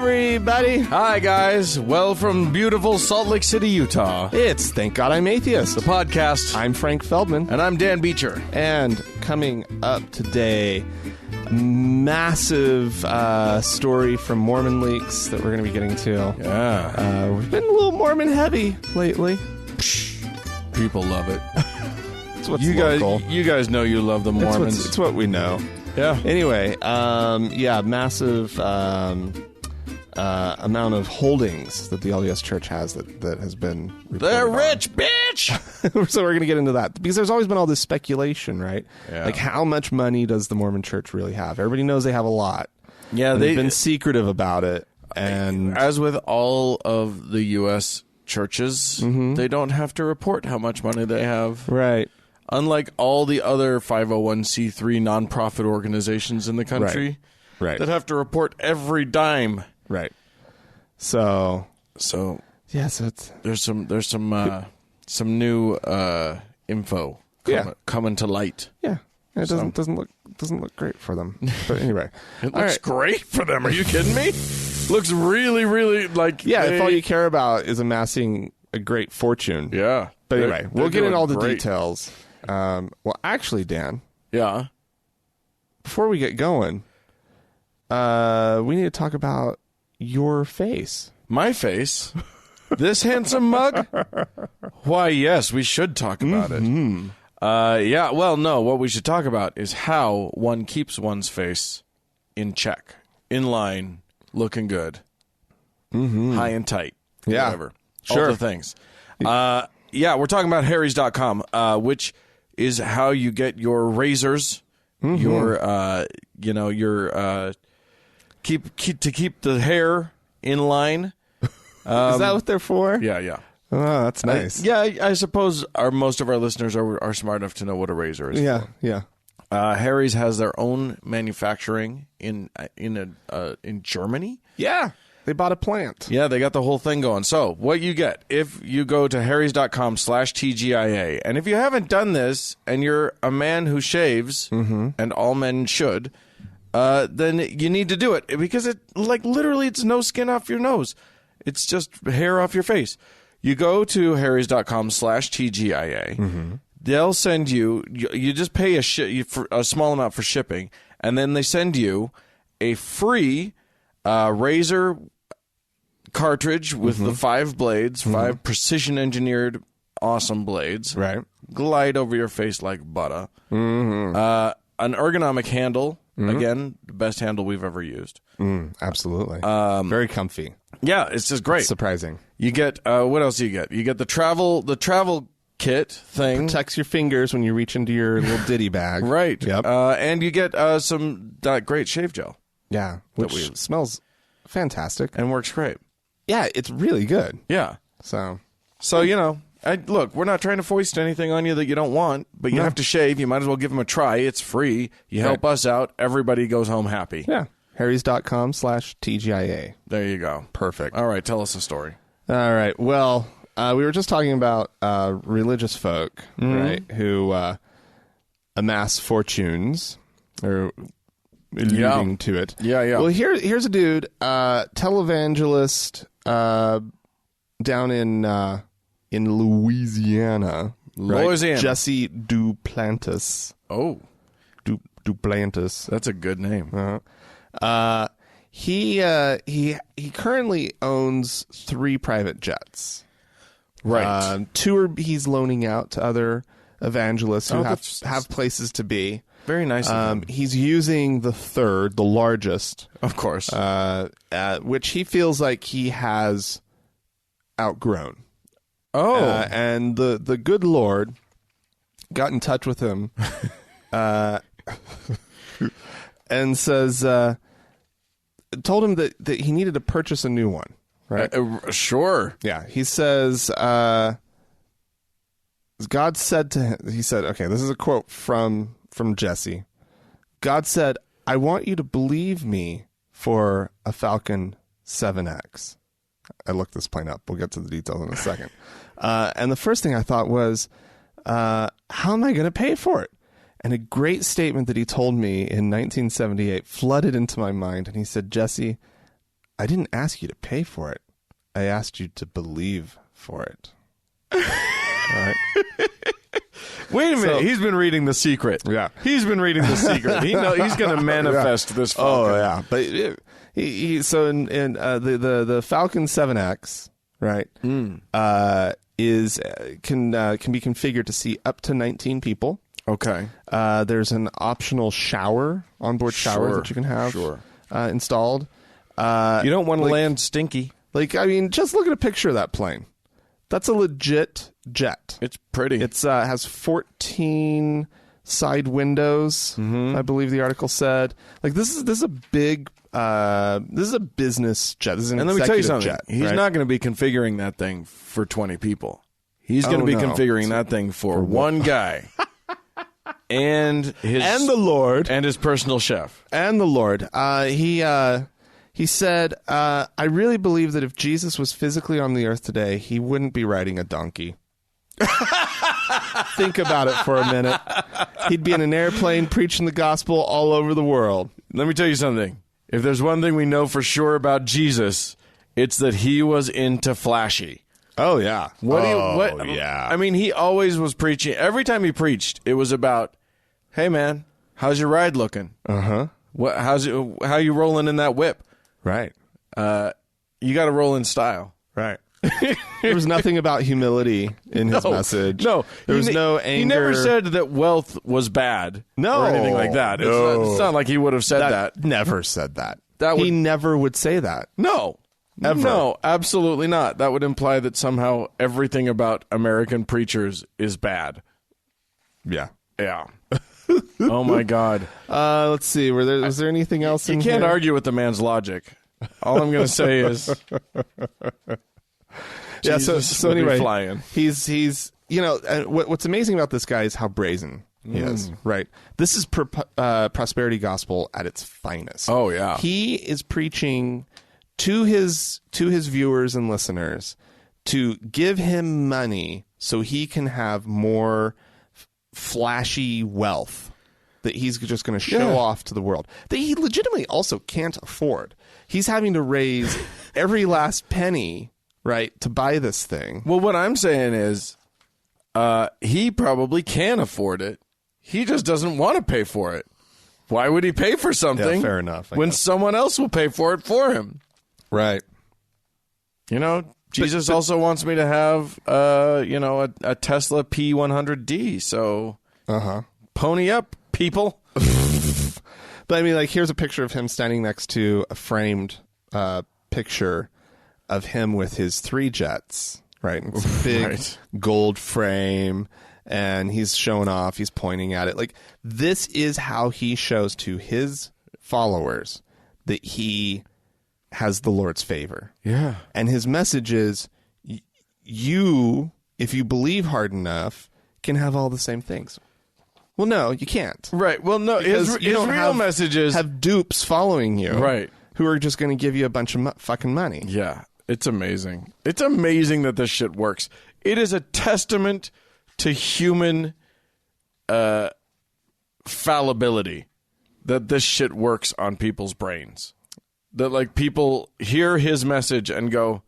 everybody. Hi, guys. Well, from beautiful Salt Lake City, Utah. It's Thank God I'm Atheist, The podcast. I'm Frank Feldman. And I'm Dan Beecher. And coming up today, massive story from Mormon Leaks that we're going to be getting to. Yeah. We've been a little Mormon heavy lately. People love it. It's what's you local. guys know you love the Mormons. It's what we know. Yeah. Anyway, massive amount of holdings that the LDS Church has that has been reported They're on. rich, bitch! So we're going to get into that because there's always been all this speculation, right? Yeah. Like, how much money does the Mormon Church really have? Everybody knows they have a lot. Yeah, they've been secretive about it. And as with all of the U.S. churches, they don't have to report how much money they have. right. Unlike all the other 501c3 nonprofit organizations in the country Right. that have to report every dime. Right. So Yeah, so it's there's some new info coming to light. yeah. It doesn't look great for them. But anyway, It looks great for them. Are you kidding me? Looks really, really like if all you care about is amassing a great fortune. yeah. But anyway, we'll get into all the great. details. Well, actually, Dan, Yeah. before we get going, we need to talk about your face. My face. This handsome mug? Why, yes, we should talk about it. Yeah, well, no, what we should talk about is how one keeps one's face in check, in line, looking good, high and tight, whatever. Sure. All the things. Yeah, we're talking about Harrys.com, which is how you get your razors, your keep the hair in line. Is that what they're for? Yeah. Oh, that's nice. I suppose most of our listeners are smart enough to know what a razor is. Yeah. Harry's has their own manufacturing in Germany. Yeah. They bought a plant. Yeah, they got the whole thing going. So what you get if you go to harrys.com/TGIA, and if you haven't done this and you're a man who shaves, and all men should, then you need to do it because literally it's no skin off your nose. It's just hair off your face. You go to harrys.com/TGIA. They'll send you just pay a small amount for shipping, and then they send you a free razor cartridge with the 5 blades, 5 precision engineered awesome blades. Right. Glide over your face like butter. An ergonomic handle. Again, the best handle we've ever used. Absolutely. Very comfy. Yeah, it's just great. Surprising. You get what else do you get? You get the travel kit thing. Protects your fingers when you reach into your little ditty bag. Right. Yep. And you get some great shave gel. Yeah. Which smells fantastic. And works great. Yeah, it's really good. Yeah. So Look, we're not trying to foist anything on you that you don't want, but you have to shave. You might as well give them a try. It's free. You help us out. Everybody goes home happy. yeah. Harrys.com/TGIA. There you go. Perfect. All right. Tell us a story. All right. Well, we were just talking about religious folk, right, who amass fortunes or alluding to it. Yeah. Well, here's a dude, televangelist down in Louisiana. Louisiana. Right? Jesse Duplantis. Oh, Duplantis. that's a good name. He currently owns 3 private jets. Right. 2 he's loaning out to other evangelists who that's have places to be. Very nice of him. He's using the 3rd, the largest, Of course. which he feels like he has outgrown. And the good Lord got in touch with him and says, told him that he needed to purchase a new one. Right? Sure. Yeah. He says, God said to him, he said, okay, this is a quote from Jesse. God said, I want you to believe me for a Falcon 7X. I looked this plane up. We'll get to the details in a second. And the first thing I thought was, how am I going to pay for it? And a great statement that he told me in 1978 flooded into my mind. And he said, Jesse, I didn't ask you to pay for it. I asked you to believe for it. All right. Wait a minute. He's been reading The Secret. Yeah. He's been reading The Secret. He's going to manifest this Falcon. Oh, yeah. But so in the Falcon 7X, right, can be configured to see up to 19 people. Okay. There's an optional shower, onboard shower that you can have installed. You don't want to land stinky. Just look at a picture of that plane. That's a legit jet. It's pretty. It's has 14 side windows. I believe the article said. This is a big. This is a business jet. This is an and let me tell you something. Jet, He's not going to be configuring that thing for 20 people. He's going to be configuring that thing for one guy. And the Lord and his personal chef and the Lord. He said, I really believe that if Jesus was physically on the earth today, he wouldn't be riding a donkey. Think about it for a minute. He'd be in an airplane preaching the gospel all over the world. Let me tell you something. If there's one thing we know for sure about Jesus, it's that he was into flashy. Oh, yeah. Yeah. I mean, he always was preaching. Every time he preached, it was about, hey, man, how's your ride looking? Uh-huh. How you rolling in that whip? Right. You got to roll in style. Right. There was nothing about humility in his message. No. There was no anger. He never said that wealth was bad. No. Or anything like that. It's not like he would have said that. Never said that. He never would say that. No. Ever. No, absolutely not. That would imply that somehow everything about American preachers is bad. Yeah. Yeah. Oh, my God. Let's see. Was there anything else in here? You can't here? argue with the man's logic. All I'm going to say is... Yeah, so anyway, flying. He's what's amazing about this guy is how brazen he is, right? This is prosperity gospel at its finest. Oh, yeah. He is preaching to his viewers and listeners to give him money so he can have more flashy wealth that he's just going to show off to the world that he legitimately also can't afford. He's having to raise every last penny, right, to buy this thing. Well, what I'm saying is he probably can afford it. He just doesn't want to pay for it. Why would he pay for something fair enough, when someone else will pay for it for him? Right. Jesus also wants me to have, a Tesla P100D. So pony up, people. But I mean, here's a picture of him standing next to a framed picture of him with his 3 jets, right? It's a big gold frame, and he's showing off. He's pointing at it. This is how he shows to his followers that he has the Lord's favor. Yeah. And his message is, you, if you believe hard enough, can have all the same things. Well, no, you can't. Right. Well, no, his real message is... have dupes following you. Right. Who are just going to give you a bunch of fucking money. Yeah. It's amazing. It's amazing that this shit works. It is a testament to human fallibility that this shit works on people's brains. That people hear his message and go,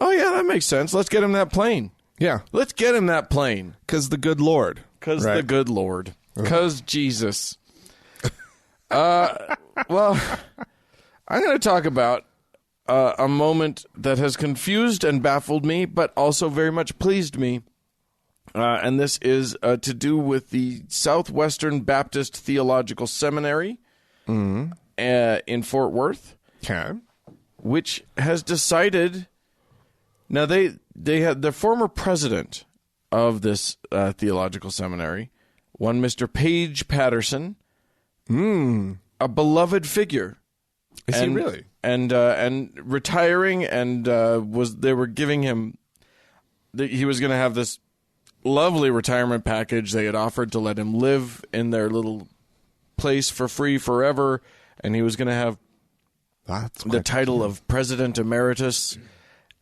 oh yeah, that makes sense. Let's get him that plane. Yeah. Let's get him that plane. Because the good Lord. Because the good Lord. Because Jesus. Well, I'm going to talk about a moment that has confused and baffled me, but also very much pleased me. And this is to do with the Southwestern Baptist Theological Seminary in Fort Worth. Okay. Which has decided... Now, they had the former president of this theological seminary, one Mr. Page Patterson, a beloved figure. Is he really? And retiring, and they were giving him... he was going to have this lovely retirement package. They had offered to let him live in their little place for free forever, and he was going to have the title of President Emeritus,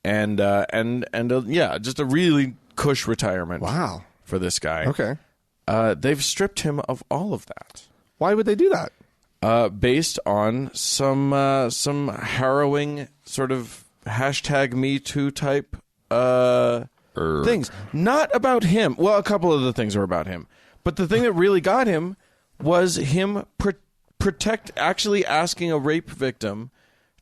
and just a really cush retirement. Wow. For this guy. Okay. They've stripped him of all of that. Why would they do that? based on some harrowing sort of #MeToo type things. Not about him. Well, a couple of the things are about him. But the thing that really got him was him actually asking a rape victim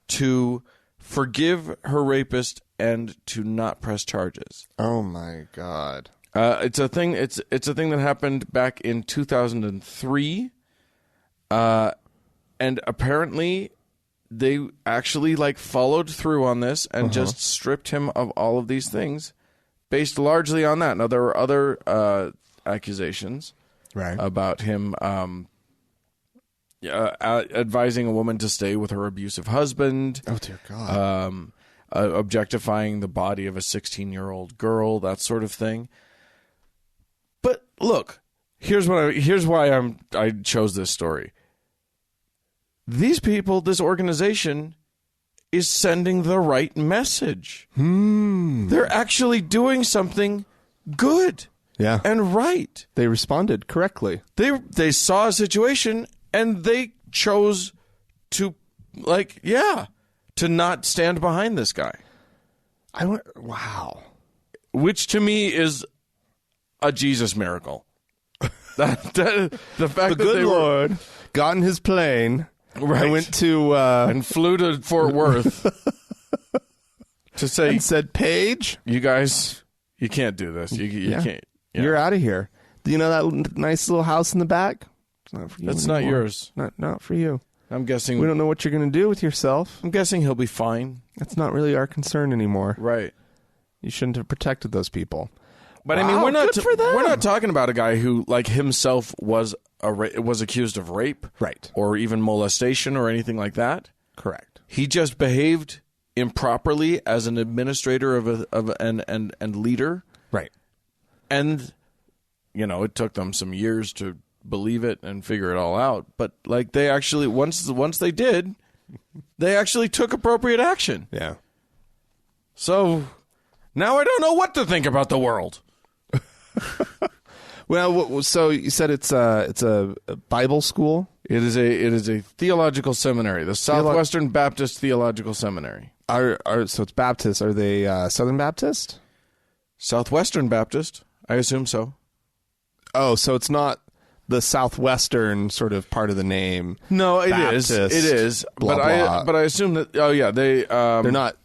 to forgive her rapist and to not press charges. Oh my God. It's a thing. It's a thing that happened back in 2003, and apparently they actually followed through on this and just stripped him of all of these things, based largely on that. Now there were other accusations about him advising a woman to stay with her abusive husband. Oh dear God. Objectifying the body of a 16-year-old girl, that sort of thing. But look, here's why I chose this story. These people, this organization, is sending the right message. They're actually doing something good and right. They responded correctly. They saw a situation and they chose to, to not stand behind this guy. Wow. Which to me is a Jesus miracle. The fact that good Lord got in his plane and went to and flew to Fort Worth to say and said, "Paige, you guys, you can't do this. You can't. Yeah. You're out of here. Do you know that nice little house in the back? It's not for you. That's anymore. not yours. Not for you. I'm guessing we don't know what you're going to do with yourself. I'm guessing he'll be fine. That's not really our concern anymore. Right. You shouldn't have protected those people." But I mean, we're not talking about a guy who, himself was accused of rape, right, or even molestation or anything like that. Correct. He just behaved improperly as an administrator and leader, right. And it took them some years to believe it and figure it all out. But they actually once they did, they actually took appropriate action. Yeah. So now I don't know what to think about the world. Well, so you said it's a Bible school? It is a theological seminary, the Southwestern Baptist Theological Seminary. So it's Baptist. Are they Southern Baptist? Southwestern Baptist, I assume so. Oh, so it's not the Southwestern sort of part of the name. No, it Baptist, is. It is. Blah, blah. But I assume that. Oh yeah, they're not.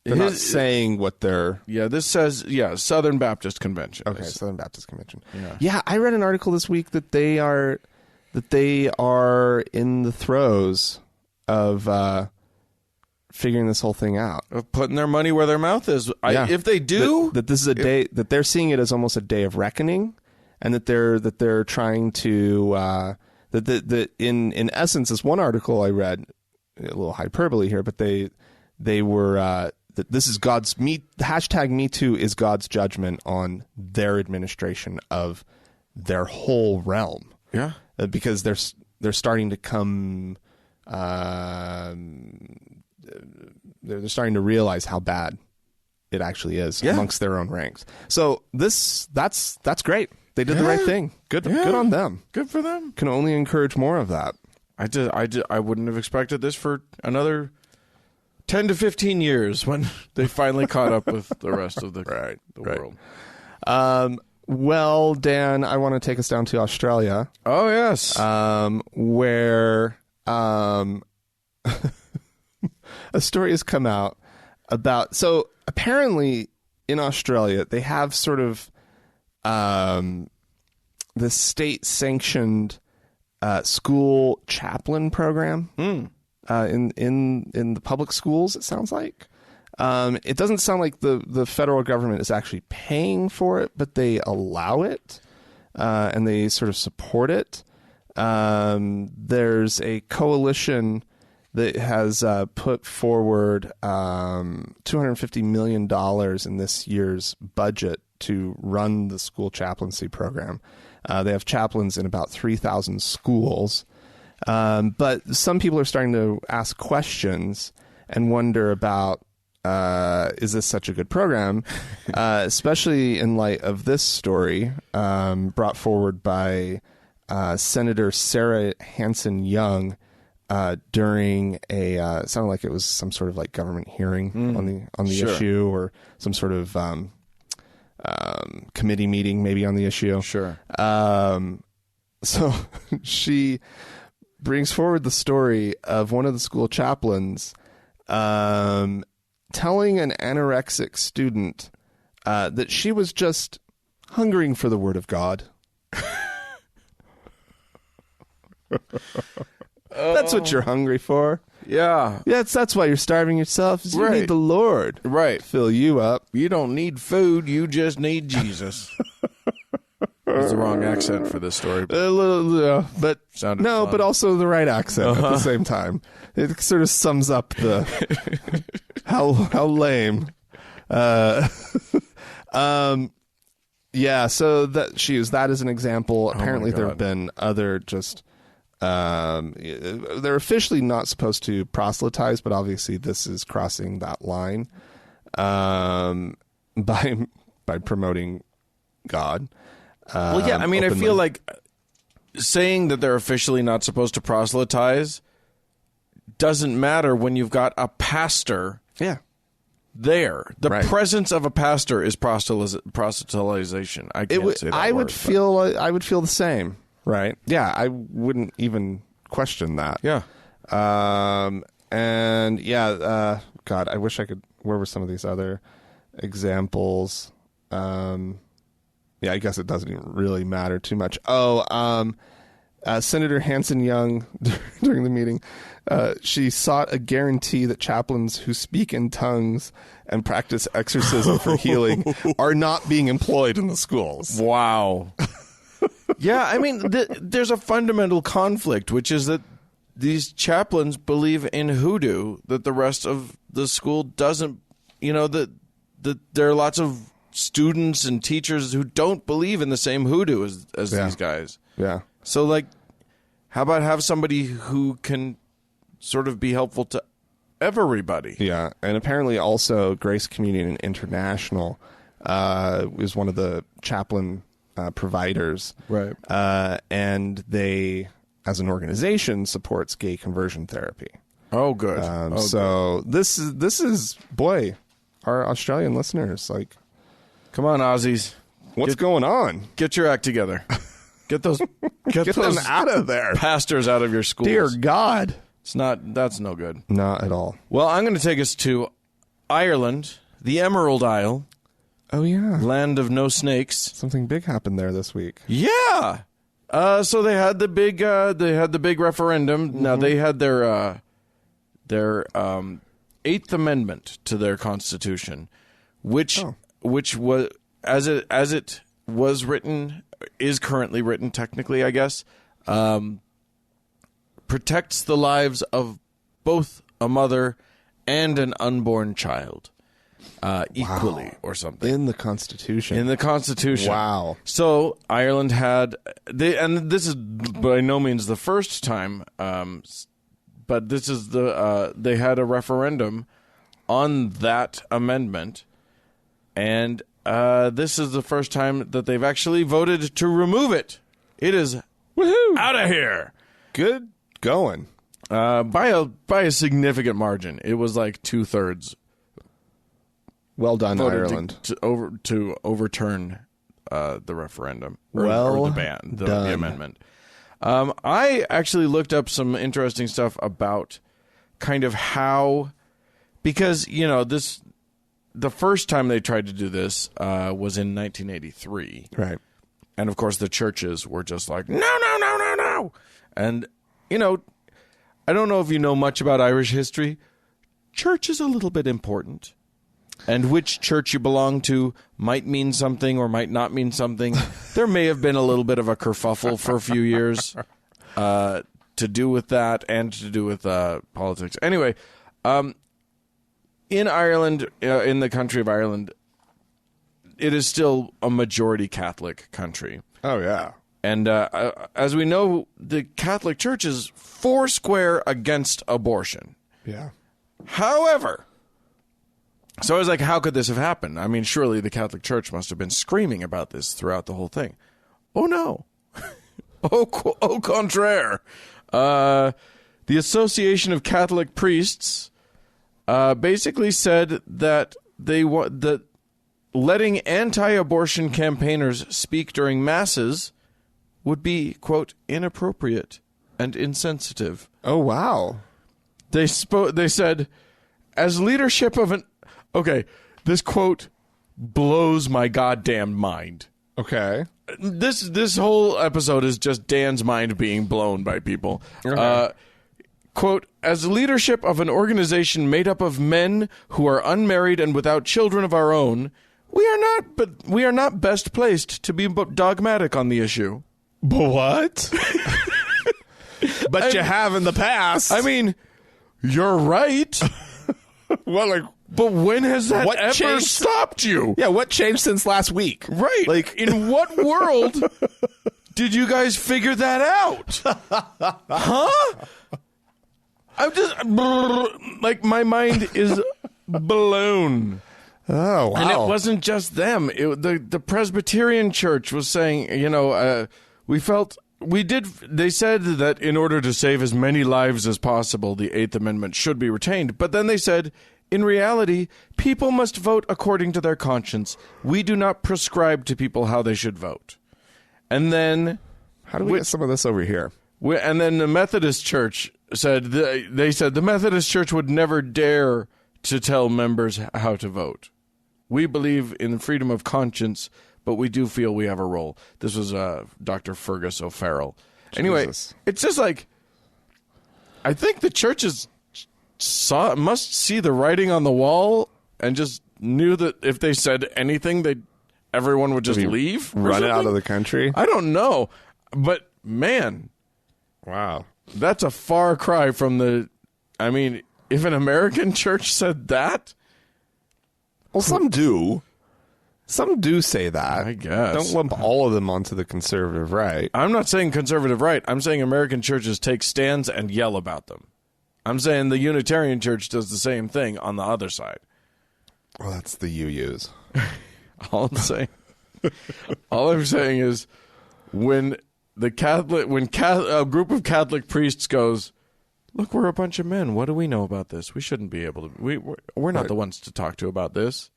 They're not saying what they're... Yeah, this says, Southern Baptist Convention. Okay, Southern Baptist Convention. Yeah, I read an article this week that they are in the throes of figuring this whole thing out. Of putting their money where their mouth is. If they do... That this is a day... That they're seeing it as almost a day of reckoning, and that they're trying to... that in essence, this one article I read, a little hyperbole here, but they were... that this is God's #MeToo is God's judgment on their administration of their whole realm. Yeah, because they're starting to come. They're starting to realize how bad it actually is amongst their own ranks. So that's great. They did the right thing. Good on them. Good for them. Can only encourage more of that. I wouldn't have expected this for another 10 to 15 years when they finally caught up with the rest of the world. Well, Dan, I want to take us down to Australia. Oh, yes. Where a story has come out about... So apparently in Australia, they have sort of the state-sanctioned school chaplain program. In the public schools, it sounds like. It doesn't sound like the federal government is actually paying for it, but they allow it, and they sort of support it. There's a coalition that has put forward $250 million in this year's budget to run the school chaplaincy program. They have chaplains in about 3,000 schools. But some people are starting to ask questions and wonder about, is this such a good program? Especially in light of this story, brought forward by Senator Sarah Hanson Young during a it sounded like it was some sort of like government hearing on the Sure. issue, or some sort of committee meeting maybe on the issue. Sure. So she brings forward the story of one of the school chaplains telling an anorexic student that she was just hungering for the word of God. That's what you're hungry for. Yeah. Yeah, that's why you're starving yourself. Is you Right. need the Lord Right. to fill you up. You don't need food. You just need Jesus. That's the wrong accent for this story. A little, but Sounded no, fun. but also the right accent at the same time. It sort of sums up the how lame. Yeah, so that she used that as an example. Apparently, there have God. been other just. They're officially not supposed to proselytize, but obviously this is crossing that line by promoting God. Well, yeah, I mean, I openly. feel like saying that they're officially not supposed to proselytize doesn't matter when you've got a pastor Yeah. there. The Right. presence of a pastor is proselytization. I can't say that I would word, feel the same, right? Yeah, I wouldn't even question that. but- yeah. And yeah, God, I wish I could. Where were some of these other examples? Yeah, I guess it doesn't even really matter too much. Senator Hanson Young, during the meeting, she sought a guarantee that chaplains who speak in tongues and practice exorcism for healing are not being employed in the schools. Wow. Yeah, I mean, there's a fundamental conflict, which is that these chaplains believe in hoodoo that the rest of the school doesn't. You know, that there are lots of students and teachers who don't believe in the same hoodoo as Yeah. these guys. Yeah. So, like, how about have somebody who can sort of be helpful to everybody? Yeah, and apparently also Grace Communion International is one of the chaplain providers. Right. And they, as an organization, supports gay conversion therapy. Oh, good. So this is boy, our Australian listeners, like, Come on, Aussies. what's going on? Get your act together. Get those Get them out of there. pastors out of your schools. Dear God. That's no good. Not at all. Well, I'm going to take us to Ireland, the Emerald Isle, Oh, yeah. land of no snakes. Something big happened there this week. Yeah. So they had the big referendum. Now they had their Eighth Amendment to their constitution, which was as it was written, is currently written technically, I guess, protects the lives of both a mother and an unborn child equally, or something. In the Constitution. In the Constitution. Wow. So Ireland had and this is by no means the first time, but this is they had a referendum on that amendment, and this is the first time that they've actually voted to remove it. It is Woohoo! out of here. Good going. By a significant margin. It was like 2/3 Well done, voted Ireland. to overturn the referendum or Well the ban, the done. amendment. I actually looked up some interesting stuff about kind of how, because the first time they tried to do this was in 1983, Right. and of course the churches were just like no, and I don't know if you know much about Irish history. Church is a little bit important. And which church you belong to might mean something or might not mean something. There may have been a little bit of a kerfuffle for a few years to do with that and to do with politics. Anyway, in Ireland, in the country of Ireland, it is still a majority Catholic country. Oh, yeah. And as we know, the Catholic Church is foursquare against abortion. Yeah. However, so I was like, how could this have happened? I mean, surely the Catholic Church must have been screaming about this throughout the whole thing. Oh, no. Au contraire. The Association of Catholic Priests basically said that that letting anti-abortion campaigners speak during masses would be, quote, inappropriate and insensitive. Oh, wow. They said, as leadership of an... Okay, this quote blows my goddamn mind. Okay. This whole episode is just Dan's mind being blown by people. Okay. Quote, as leadership of an organization made up of men who are unmarried and without children of our own, we are not best placed to be dogmatic on the issue. What? But you have in the past. I mean, you're right. Well, like, but when has that ever changed? Stopped you? Yeah, what changed since last week? Right. Like, in what world did you guys figure that out? Huh? I'm just like, my mind is blown. oh, wow. And it wasn't just them. The Presbyterian Church was saying, they said that in order to save as many lives as possible, the Eighth Amendment should be retained. But then they said, in reality, people must vote according to their conscience. We do not prescribe to people how they should vote. And then... How do we get some of this over here? And then the Methodist Church said, they said the Methodist Church would never dare to tell members how to vote. We believe in freedom of conscience, but we do feel we have a role. This was Dr. Fergus O'Farrell. Anyway, it's just like, I think the churches must see the writing on the wall and just knew that if they said anything, everyone would just leave? Run out of the country? I don't know. But, man... Wow. That's a far cry from the... I mean, if an American church said that... Well, some do. Some do say that. I guess. Don't lump all of them onto the conservative right. I'm not saying conservative right. I'm saying American churches take stands and yell about them. I'm saying the Unitarian Church does the same thing on the other side. Well, that's the UUs. All I'm saying is when... a group of Catholic priests goes, look, we're a bunch of men. What do we know about this? We shouldn't be able to. We're not the ones to talk to about this.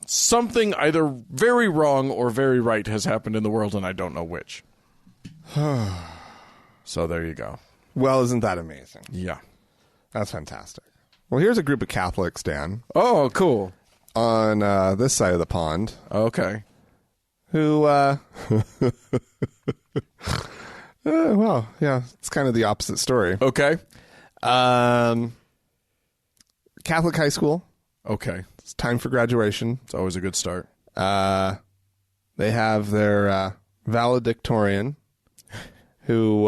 Something either very wrong or very right has happened in the world, and I don't know which. So there you go. Well, isn't that amazing? Yeah. That's fantastic. Well, here's a group of Catholics, Dan. Oh, cool. On this side of the pond. Okay. Who, well, yeah, it's kind of the opposite story. Okay. Catholic high school. Okay. It's time for graduation. It's always a good start. They have their valedictorian who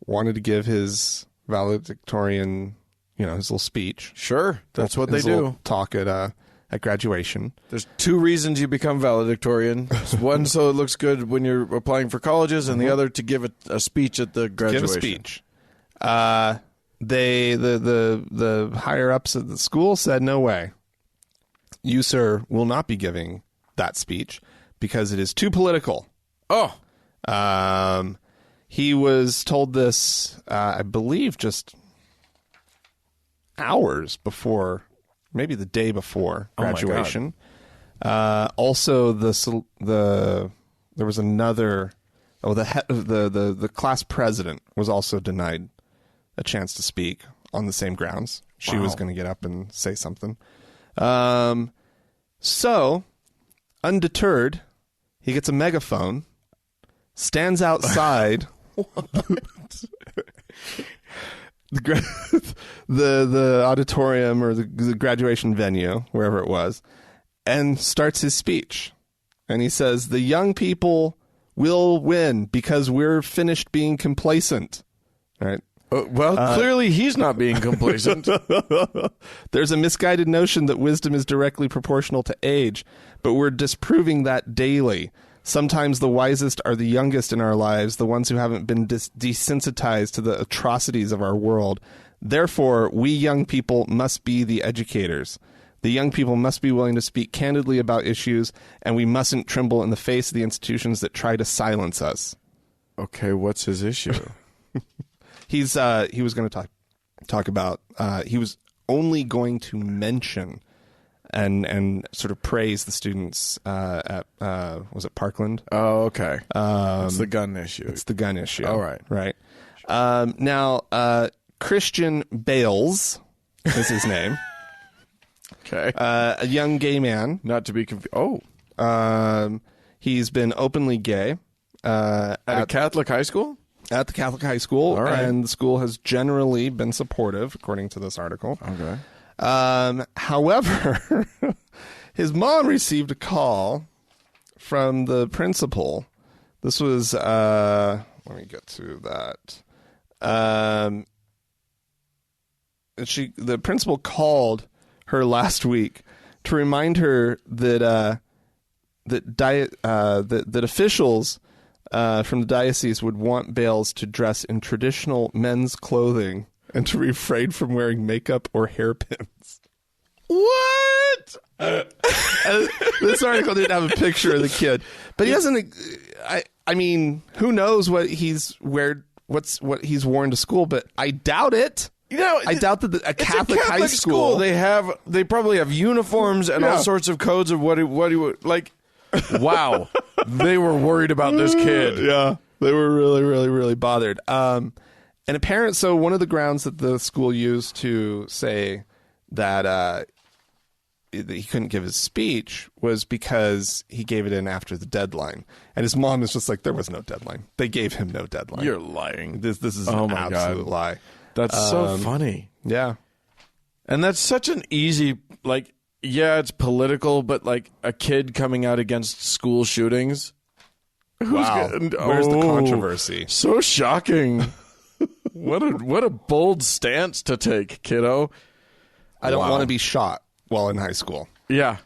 wanted to give his valedictorian, his little speech. Sure. That's what they his do. little talk at graduation. There's two reasons you become valedictorian. One, so it looks good when you're applying for colleges, and the other to give a speech at the graduation. Give a speech. The higher ups at the school said, no way. You, sir, will not be giving that speech because it is too political. Oh. He was told this, I believe, just hours before, maybe the day before graduation. Also, there was another. The class president was also denied a chance to speak on the same grounds. She was going to get up and say something. So, undeterred, he gets a megaphone, stands outside the auditorium or the graduation venue, wherever it was, and starts his speech. And he says, the young people will win because we're finished being complacent. All right. Clearly he's not being complacent. There's a misguided notion that wisdom is directly proportional to age, but we're disproving that daily. Sometimes the wisest are the youngest in our lives, the ones who haven't been desensitized to the atrocities of our world. Therefore, we young people must be the educators. The young people must be willing to speak candidly about issues, and we mustn't tremble in the face of the institutions that try to silence us. Okay, what's his issue? He was going to talk about he was only going to mention and sort of praise the students at was it Parkland? Oh, okay. It's the gun issue. It's the gun issue. All right. Right. Now, Christian Bales is his name. Okay. A young gay man. Not to be confused. Oh. He's been openly gay. At a Catholic high school? At the Catholic high school. All right. And the school has generally been supportive, according to this article. Okay. However, his mom received a call from the principal. This was, let me get to that. The principal called her last week to remind her that that officials from the diocese would want Bales to dress in traditional men's clothing and to refrain from wearing makeup or hairpins. What? This article didn't have a picture of the kid, but he doesn't. I mean, who knows what he's what he's worn to school? But I doubt it. You know, I doubt that a Catholic high school. They probably have uniforms and all sorts of codes of what he would like. Wow, they were worried about this kid. Yeah, they were really, really, really bothered. And so one of the grounds that the school used to say that he couldn't give his speech was because he gave it in after the deadline. And his mom is just like, there was no deadline. They gave him no deadline. You're lying. This is an absolute lie. That's so funny. Yeah. And that's such an easy, like, yeah, it's political, but like a kid coming out against school shootings. Wow. Where's the controversy? So shocking. What a bold stance to take, kiddo. I don't want to be shot while in high school. Yeah.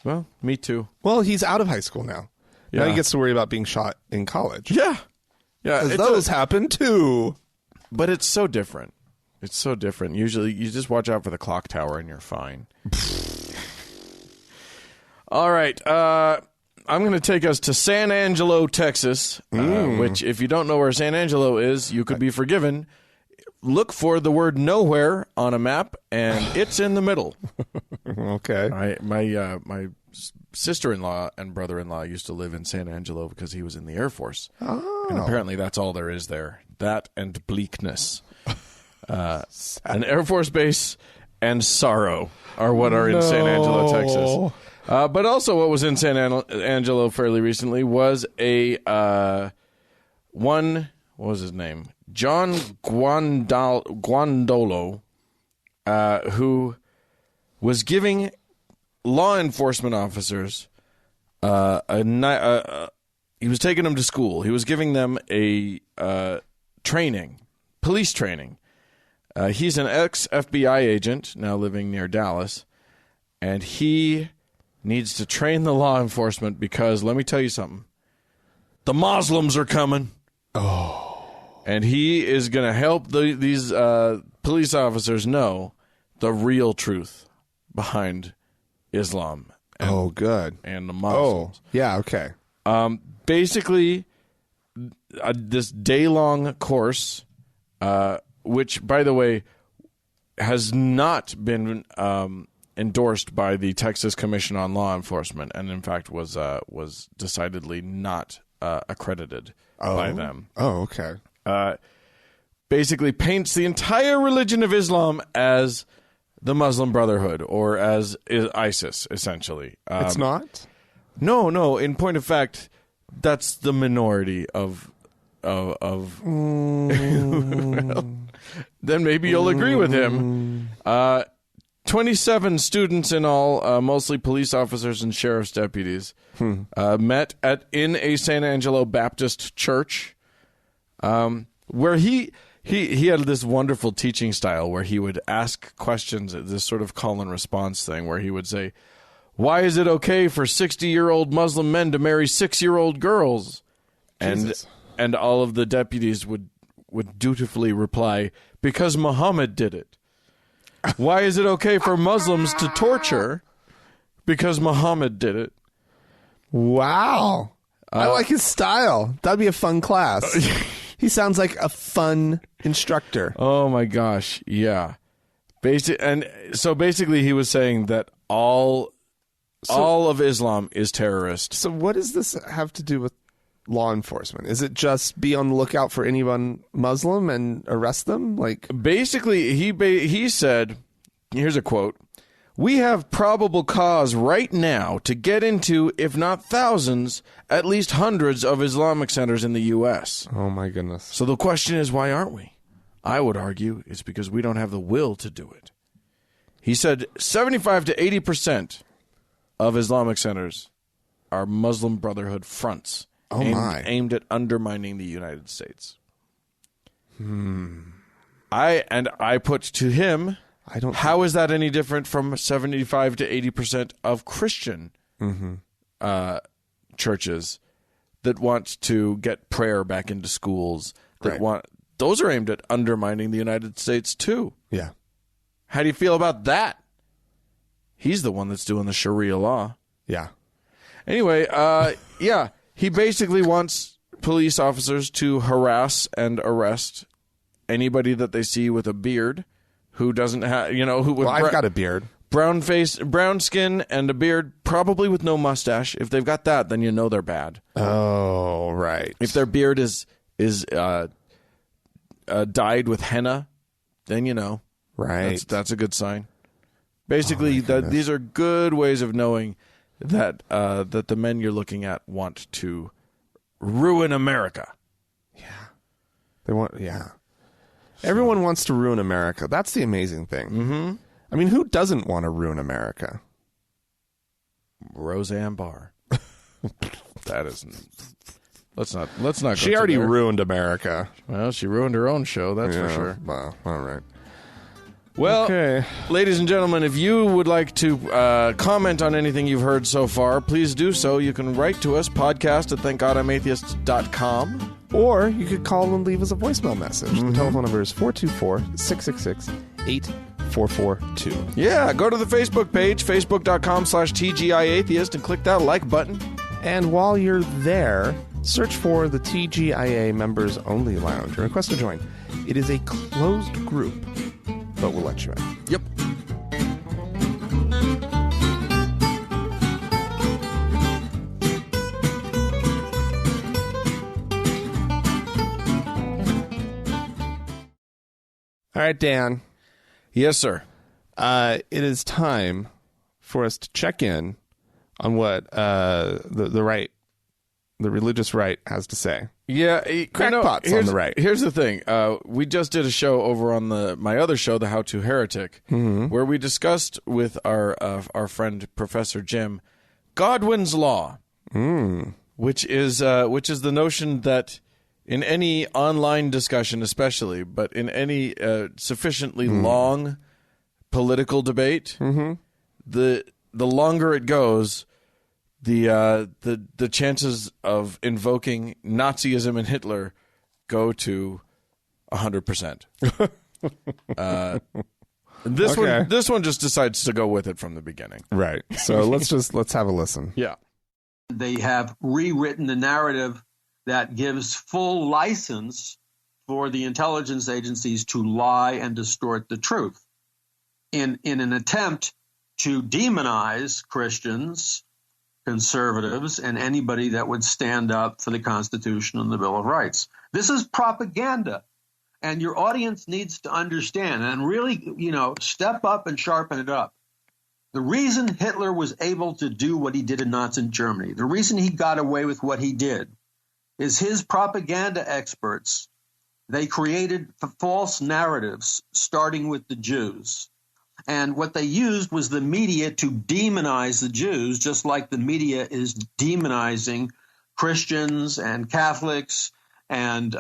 Well, me too. Well, he's out of high school now. Yeah. Now he gets to worry about being shot in college. Yeah. Yeah. Because those happen too. But it's so different. It's so different. Usually you just watch out for the clock tower and you're fine. All right. I'm going to take us to San Angelo, Texas, which if you don't know where San Angelo is, you could be forgiven. Look for the word nowhere on a map, and it's in the middle. Okay. My sister-in-law and brother-in-law used to live in San Angelo because he was in the Air Force. Oh. And apparently that's all there is there. That and bleakness. An Air Force base and sorrow are what are in San Angelo, Texas. But also what was in San Angelo fairly recently was what was his name? John Guandolo, who was giving law enforcement officers he was taking them to school. He was giving them a police training. He's an ex-FBI agent now living near Dallas, and he needs to train the law enforcement because, let me tell you something, the Muslims are coming. Oh. And he is going to help these police officers know the real truth behind Islam. And, good. And the Muslims. Oh, yeah, okay. Basically, this day-long course, which, by the way, has not been endorsed by the Texas Commission on Law Enforcement, and in fact was decidedly not accredited by them. Oh, okay. Basically paints the entire religion of Islam as the Muslim Brotherhood or as ISIS, essentially. It's not? No. In point of fact, that's the minority of then maybe you'll agree with him. 27 students in all, mostly police officers and sheriff's deputies, met in a San Angelo Baptist church, where he had this wonderful teaching style where he would ask questions, this sort of call and response thing, where he would say, "Why is it okay for 60-year-old Muslim men to marry 6-year-old girls?" Jesus. And all of the deputies would dutifully reply, "Because Muhammad did it." Why is it okay for Muslims to torture? Because Muhammad did it. Wow. I like his style. That'd be a fun class. He sounds like a fun instructor. Oh my gosh, yeah. Basically, he was saying that all of Islam is terrorist. So what does this have to do with law enforcement? Is it just be on the lookout for anyone Muslim and arrest them? Like, basically, he said, here's a quote: "We have probable cause right now to get into, if not thousands, at least hundreds of Islamic centers in the U.S." oh my goodness. So the question is, why aren't we? I would argue it's because we don't have the will to do it. He said 75 to 80% of Islamic centers are Muslim Brotherhood fronts aimed at undermining the United States. I put to him, how is that any different from 75 to 80% of Christian churches that want to get prayer back into schools, those are aimed at undermining the United States too. Yeah. How do you feel about that? He's the one that's doing the Sharia law. Yeah. Anyway, yeah, he basically wants police officers to harass and arrest anybody that they see with a beard who doesn't have, I've got a beard. Brown face, brown skin, and a beard, probably with no mustache. If they've got that, then you know they're bad. Oh, right. If their beard is dyed with henna, then you know. Right. That's a good sign. Basically, these are good ways of knowing that that the men you're looking at want to ruin America. Yeah. They want, yeah. Everyone wants to ruin America. That's the amazing thing. Mm-hmm. I mean, who doesn't want to ruin America? Roseanne Barr. That isn't. Let's not. Go she already ruined America. Well, she ruined her own show. That's for sure. Well, all right. Well, okay. Ladies and gentlemen, if you would like to comment on anything you've heard so far, please do so. You can write to us, podcast@thankgodimatheist.com. Or you could call and leave us a voicemail message. Mm-hmm. The telephone number is 424-666-8442. Yeah, go to the Facebook page, facebook.com/TGIAtheist, and click that like button. And while you're there, search for the TGIA Members Only Lounge and request to join. It is a closed group, but we'll let you in. Yep. All right, Dan. Yes, sir. It is time for us to check in on what the religious right has to say. Yeah, crackpots on the right. Here's the thing: we just did a show over on my other show, The How to Heretic, where we discussed with our friend Professor Jim Godwin's law, which is the notion that in any online discussion, especially, but in any sufficiently long political debate, the longer it goes, the chances of invoking Nazism and Hitler go to 100%. This one just decides to go with it from the beginning. Right. So let's have a listen. Yeah. They have rewritten the narrative that gives full license for the intelligence agencies to lie and distort the truth in an attempt to demonize Christians, conservatives, and anybody that would stand up for the Constitution and the Bill of Rights. This is propaganda, and your audience needs to understand and really, step up and sharpen it up. The reason Hitler was able to do what he did in Nazi Germany, the reason he got away with what he did, is his propaganda experts. They created false narratives, starting with the Jews. And what they used was the media to demonize the Jews, just like the media is demonizing Christians and Catholics and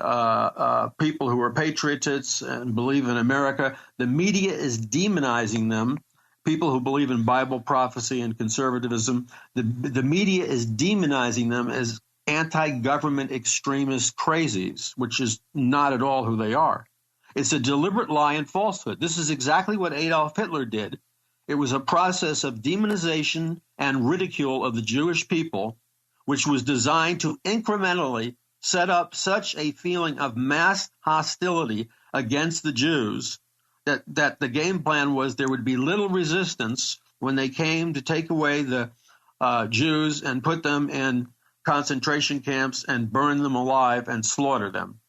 people who are patriots and believe in America. The media is demonizing them. People who believe in Bible prophecy and conservatism, the media is demonizing them as anti-government extremist crazies, which is not at all who they are. It's a deliberate lie and falsehood. This is exactly what Adolf Hitler did. It was a process of demonization and ridicule of the Jewish people which was designed to incrementally set up such a feeling of mass hostility against the Jews that the game plan was there would be little resistance when they came to take away the Jews and put them in concentration camps and burn them alive and slaughter them.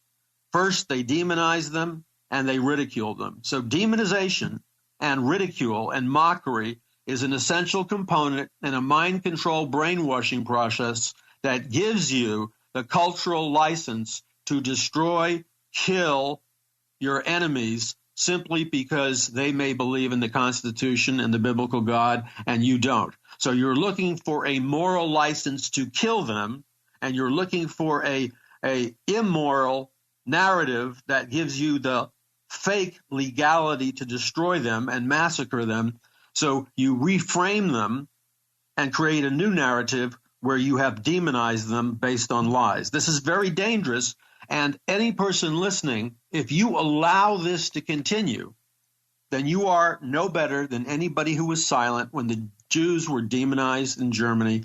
First, they demonized them and they ridiculed them. So demonization and ridicule and mockery is an essential component in a mind control brainwashing process that gives you the cultural license to destroy, kill your enemies simply because they may believe in the Constitution and the biblical God and you don't. So you're looking for a moral license to kill them, and you're looking for a immoral narrative that gives you the fake legality to destroy them and massacre them. So you reframe them and create a new narrative where you have demonized them based on lies. This is very dangerous. And any person listening, if you allow this to continue, then you are no better than anybody who was silent when the Jews were demonized in Germany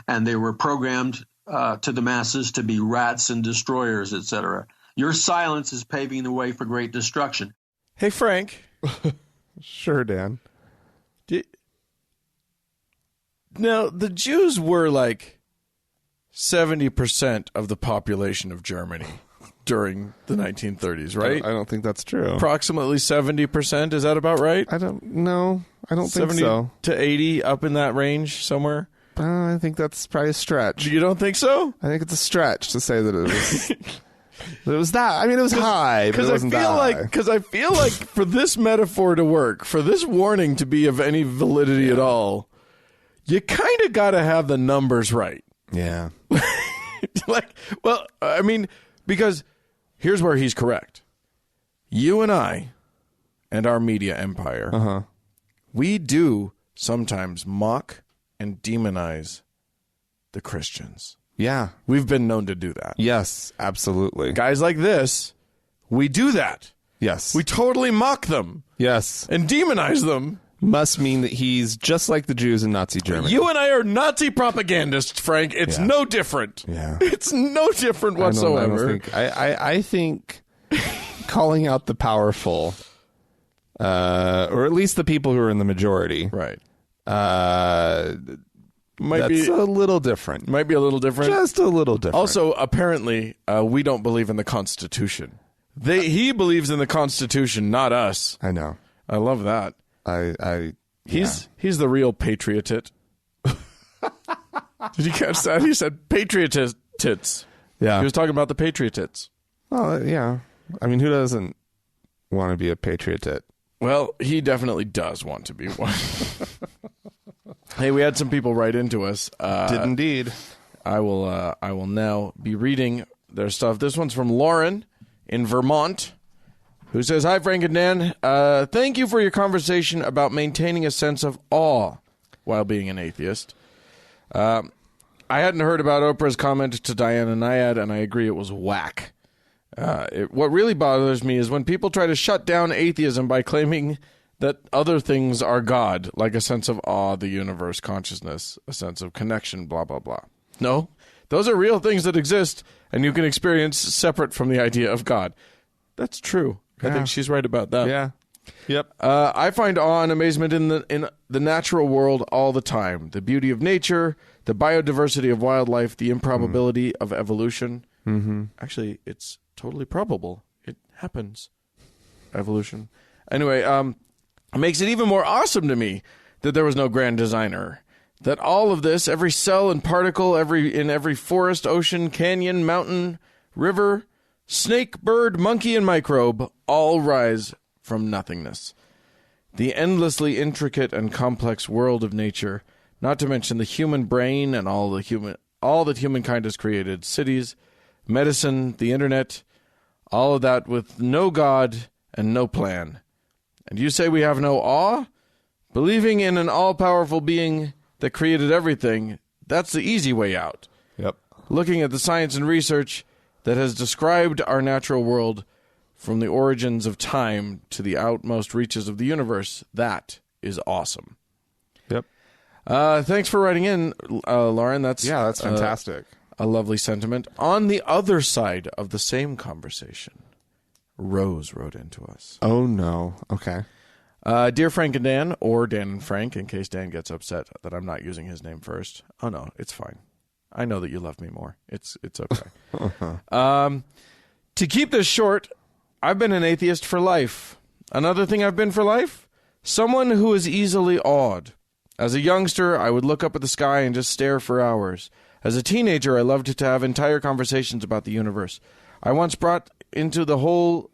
and they were programmed to the masses to be rats and destroyers, etc. Your silence is paving the way for great destruction. Hey, Frank. Sure, Dan. Now, the Jews were like 70% of the population of Germany during the 1930s, right? I don't think that's true. Approximately 70%. Is that about right? I don't know. I don't think 70 so. to 80, up in that range somewhere? I think that's probably a stretch. You don't think so? I think it's a stretch to say that it was that it was that. I mean, it was high, but it wasn't that high. Because I feel like for this metaphor to work, for this warning to be of any validity at all, you kind of got to have the numbers right. Yeah. Because here's where he's correct. You and I and our media empire, we do sometimes mock and demonize the Christians. Yeah. We've been known to do that. Yes, absolutely. Guys like this, we do that. Yes. We totally mock them. Yes. And demonize them. Must mean that he's just like the Jews in Nazi Germany. You and I are Nazi propagandists, Frank. It's no different. Yeah. It's no different whatsoever. I think calling out the powerful, or at least the people who are in the majority, right? That's a little different. Might be a little different. Just a little different. Also, apparently, we don't believe in the Constitution. He believes in the Constitution, not us. I know. I love that. He's the real patriotit. Did you catch that? He said patriotits. Yeah. He was talking about the patriotits. Oh, yeah. I mean, who doesn't want to be a patriotit? Well, he definitely does want to be one. Hey, we had some people write into us. Did indeed. I will now be reading their stuff. This one's from Lauren in Vermont, who says, "Hi, Frank and Dan. Thank you for your conversation about maintaining a sense of awe while being an atheist. I hadn't heard about Oprah's comment to Diana Nyad, and I agree it was whack. What really bothers me is when people try to shut down atheism by claiming that other things are God, like a sense of awe, the universe, consciousness, a sense of connection, blah, blah, blah. No, those are real things that exist, and you can experience separate from the idea of God." That's true. Yeah. I think she's right about that. Yeah. Yep. I find awe and amazement in the natural world all the time. The beauty of nature, the biodiversity of wildlife, the improbability of evolution. Mm-hmm. Actually, it's totally probable. It happens. Evolution. Anyway, it makes it even more awesome to me that there was no grand designer. That all of this, every cell and particle, in every forest, ocean, canyon, mountain, river, snake, bird, monkey, and microbe all rise from nothingness. The endlessly intricate and complex world of nature, not to mention the human brain and all that humankind has created, cities, medicine, the internet, all of that with no God and no plan. And you say we have no awe? Believing in an all-powerful being that created everything, that's the easy way out. Yep. Looking at the science and research that has described our natural world from the origins of time to the outmost reaches of the universe, that is awesome. Yep. Thanks for writing in, Lauren. That's fantastic. A lovely sentiment. On the other side of the same conversation, Rose wrote into us. Oh, no. Okay. Dear Frank and Dan, or Dan and Frank, in case Dan gets upset that I'm not using his name first. Oh, no, it's fine. I know that you love me more. It's okay. To keep this short, I've been an atheist for life. Another thing I've been for life? Someone who is easily awed. As a youngster, I would look up at the sky and just stare for hours. As a teenager, I loved to have entire conversations about the universe. I once bought into the whole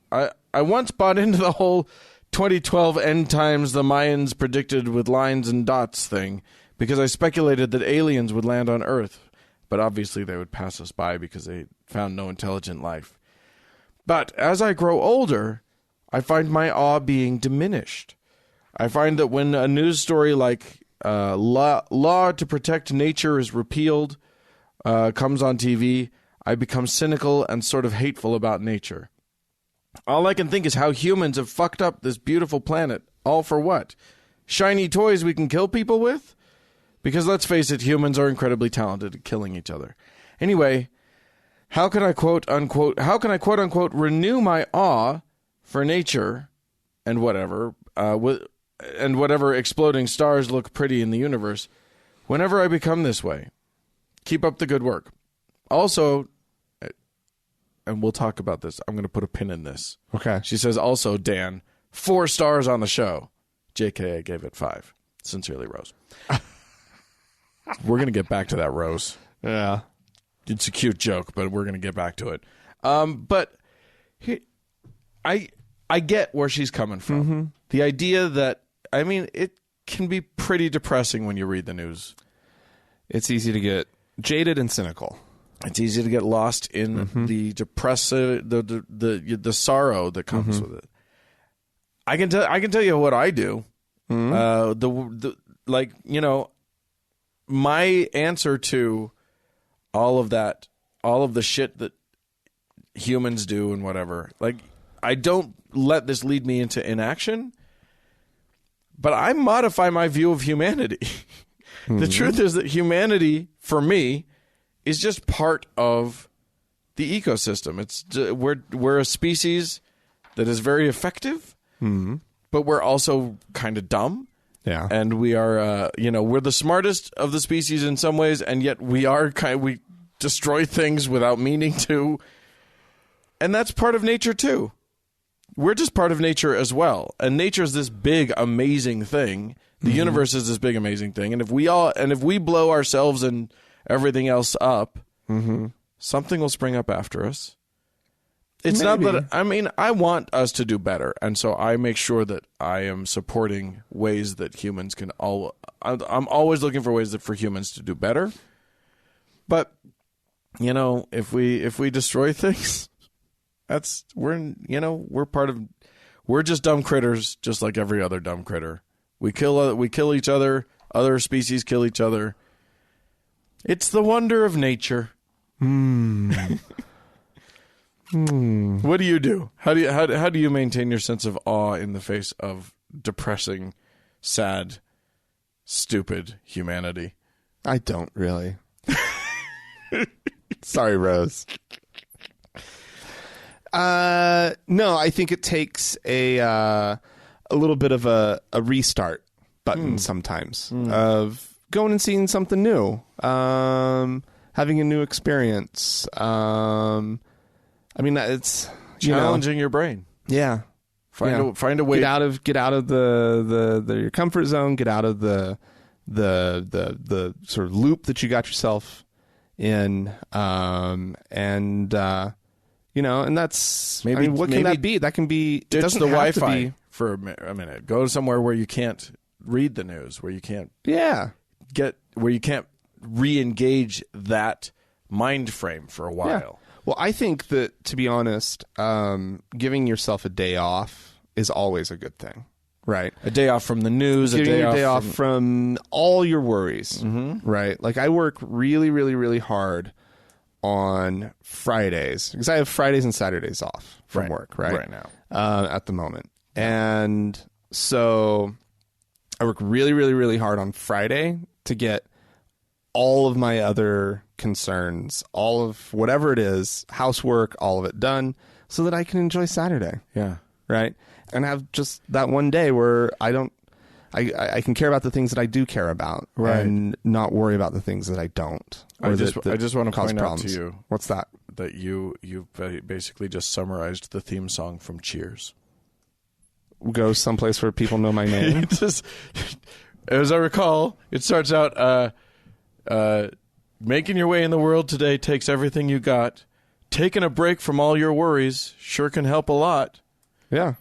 2012 end times the Mayans predicted with lines and dots thing because I speculated that aliens would land on Earth. But obviously they would pass us by because they found no intelligent life. But as I grow older, I find my awe being diminished. I find that when a news story like law to protect nature is repealed comes on TV, I become cynical and sort of hateful about nature. All I can think is how humans have fucked up this beautiful planet. All for what? Shiny toys we can kill people with? Because let's face it, humans are incredibly talented at killing each other. Anyway, how can I quote unquote renew my awe for nature and whatever exploding stars look pretty in the universe whenever I become this way? Keep up the good work. Also, and we'll talk about this. I'm going to put a pin in this. Okay. She says, also, Dan, 4 stars on the show. JK, I gave it 5. Sincerely, Rose. We're going to get back to that, Rose. Yeah. It's a cute joke, but we're going to get back to it. But I get where she's coming from. Mm-hmm. The idea that, I mean, it can be pretty depressing when you read the news. It's easy to get jaded and cynical. It's easy to get lost in the depressive, the sorrow that comes with it. I can tell you what I do. My answer to all of that, all of the shit that humans do and whatever, like, I don't let this lead me into inaction, but I modify my view of humanity. The truth is that humanity, for me, is just part of the ecosystem. We're a species that is very effective, but we're also kind of dumb. Yeah, and we are, we're the smartest of the species in some ways, and yet we destroy things without meaning to, and that's part of nature too. We're just part of nature as well, and nature is this big, amazing thing. The universe is this big, amazing thing, and if we blow ourselves and everything else up, something will spring up after us. It's Maybe. not that, I mean, I want us to do better, and so I make sure that I am supporting ways that humans can I'm always looking for ways for humans to do better. But, if we destroy things, we're just dumb critters, just like every other dumb critter. We kill each other, other species kill each other. It's the wonder of nature. What do you do? How do you maintain your sense of awe in the face of depressing, sad, stupid humanity? I don't really. Sorry, Rose. No, I think it takes a little bit of a restart button sometimes of going and seeing something new, having a new experience. I mean, it's challenging your brain. Yeah, Find a way. Get out of your comfort zone. Get out of the sort of loop that you got yourself in, and that's maybe. I mean, what can that be? That can be. Ditch it doesn't the have Wi-Fi to be, for a minute. Go somewhere where you can't read the news, where you can't. Where you can't re-engage that mind frame for a while. Yeah. Well, I think that, to be honest, giving yourself a day off is always a good thing, right? A day off from the news, a day off from all your worries, right? Like, I work really, really, really hard on Fridays because I have Fridays and Saturdays off from work, right? Right now. At the moment. And so I work really, really, really hard on Friday to get all of my other concerns, all of whatever it is, housework, all of it done, so that I can enjoy Saturday. Yeah. Right? And have just that one day where I can care about the things that I do care about, right, and not worry about the things that I don't. I just want to point out to you. What's that? That you basically just summarized the theme song from Cheers. Go someplace where people know my name. As I recall, it starts out, making your way in the world today takes everything you got. Taking a break from all your worries sure can help a lot. Yeah.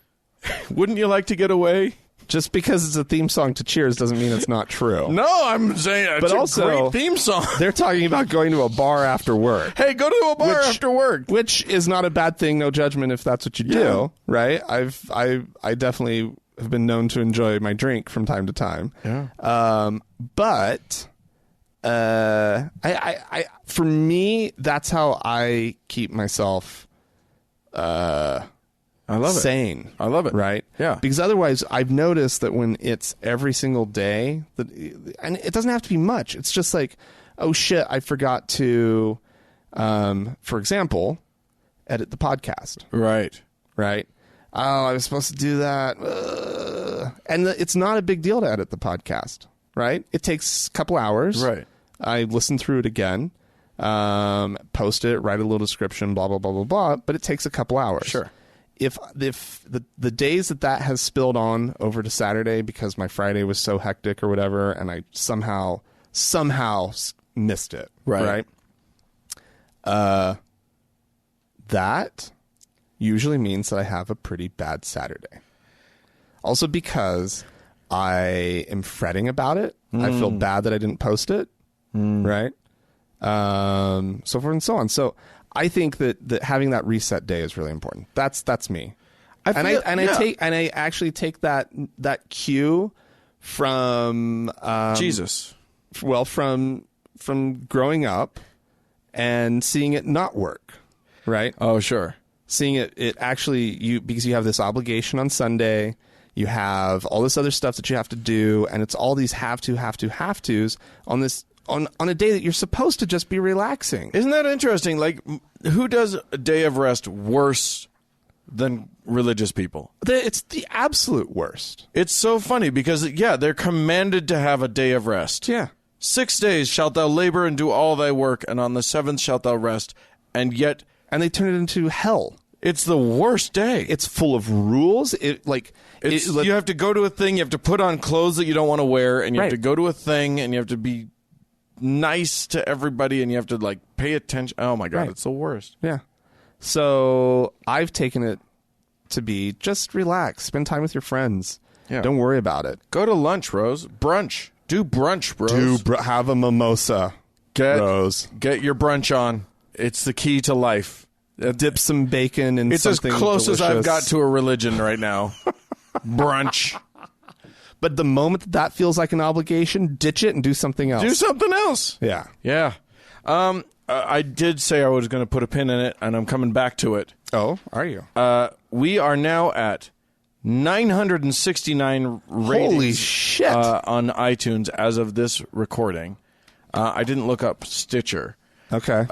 Wouldn't you like to get away? Just because it's a theme song to Cheers doesn't mean it's not true. No, I'm saying it's a great theme song. They're talking about going to a bar after work. Hey, go to a bar after work. Which is not a bad thing, no judgment if that's what you do, right? I definitely have been known to enjoy my drink from time to time. Yeah. But I for me, that's how I keep myself I love sane. I love it. Right? Yeah. Because otherwise, I've noticed that when it's every single day, and it doesn't have to be much. It's just like, oh shit, I forgot to, for example, edit the podcast. Right. Right. Oh, I was supposed to do that. And it's not a big deal to edit the podcast. Right. It takes a couple hours. Right. I listen through it again, post it, write a little description, blah, blah, blah, blah, blah. But it takes a couple hours. Sure. If the days that has spilled on over to Saturday because my Friday was so hectic or whatever, and I somehow missed it, right? That usually means that I have a pretty bad Saturday. Also because I am fretting about it. I feel bad that I didn't post it, right? So forth and so on. So I think that having that reset day is really important. That's me. I actually take that cue from Jesus. Well, from growing up and seeing it not work, right? Oh, sure. Seeing it actually because you have this obligation on Sunday, you have all this other stuff that you have to do, and it's all these have tos on this. On a day that you're supposed to just be relaxing. Isn't that interesting? Like, who does a day of rest worse than religious people? It's the absolute worst. It's so funny because, they're commanded to have a day of rest. Yeah. 6 days shalt thou labor and do all thy work, and on the seventh shalt thou rest. And yet... And they turn it into hell. It's the worst day. It's full of rules. You have to go to a thing, you have to put on clothes that you don't want to wear, and you have Right. to go to a thing, and you have to be nice to everybody, and you have to pay attention. Oh my God, Right. It's the worst. Yeah. So I've taken it to be just relax, spend time with your friends. Yeah. Don't worry about it. Go to lunch, Rose. Brunch. Do brunch, Rose. Have a mimosa, Rose. Get your brunch on. It's the key to life. Dip some bacon in It's something as close delicious. as I've got to a religion right now. Brunch. But the moment that feels like an obligation, ditch it and do something else. Do something else. Yeah. Yeah. I did say I was going to put a pin in it, and I'm coming back to it. Oh, are you? We are now at 969 ratings. Holy shit. On iTunes as of this recording. I didn't look up Stitcher. Okay.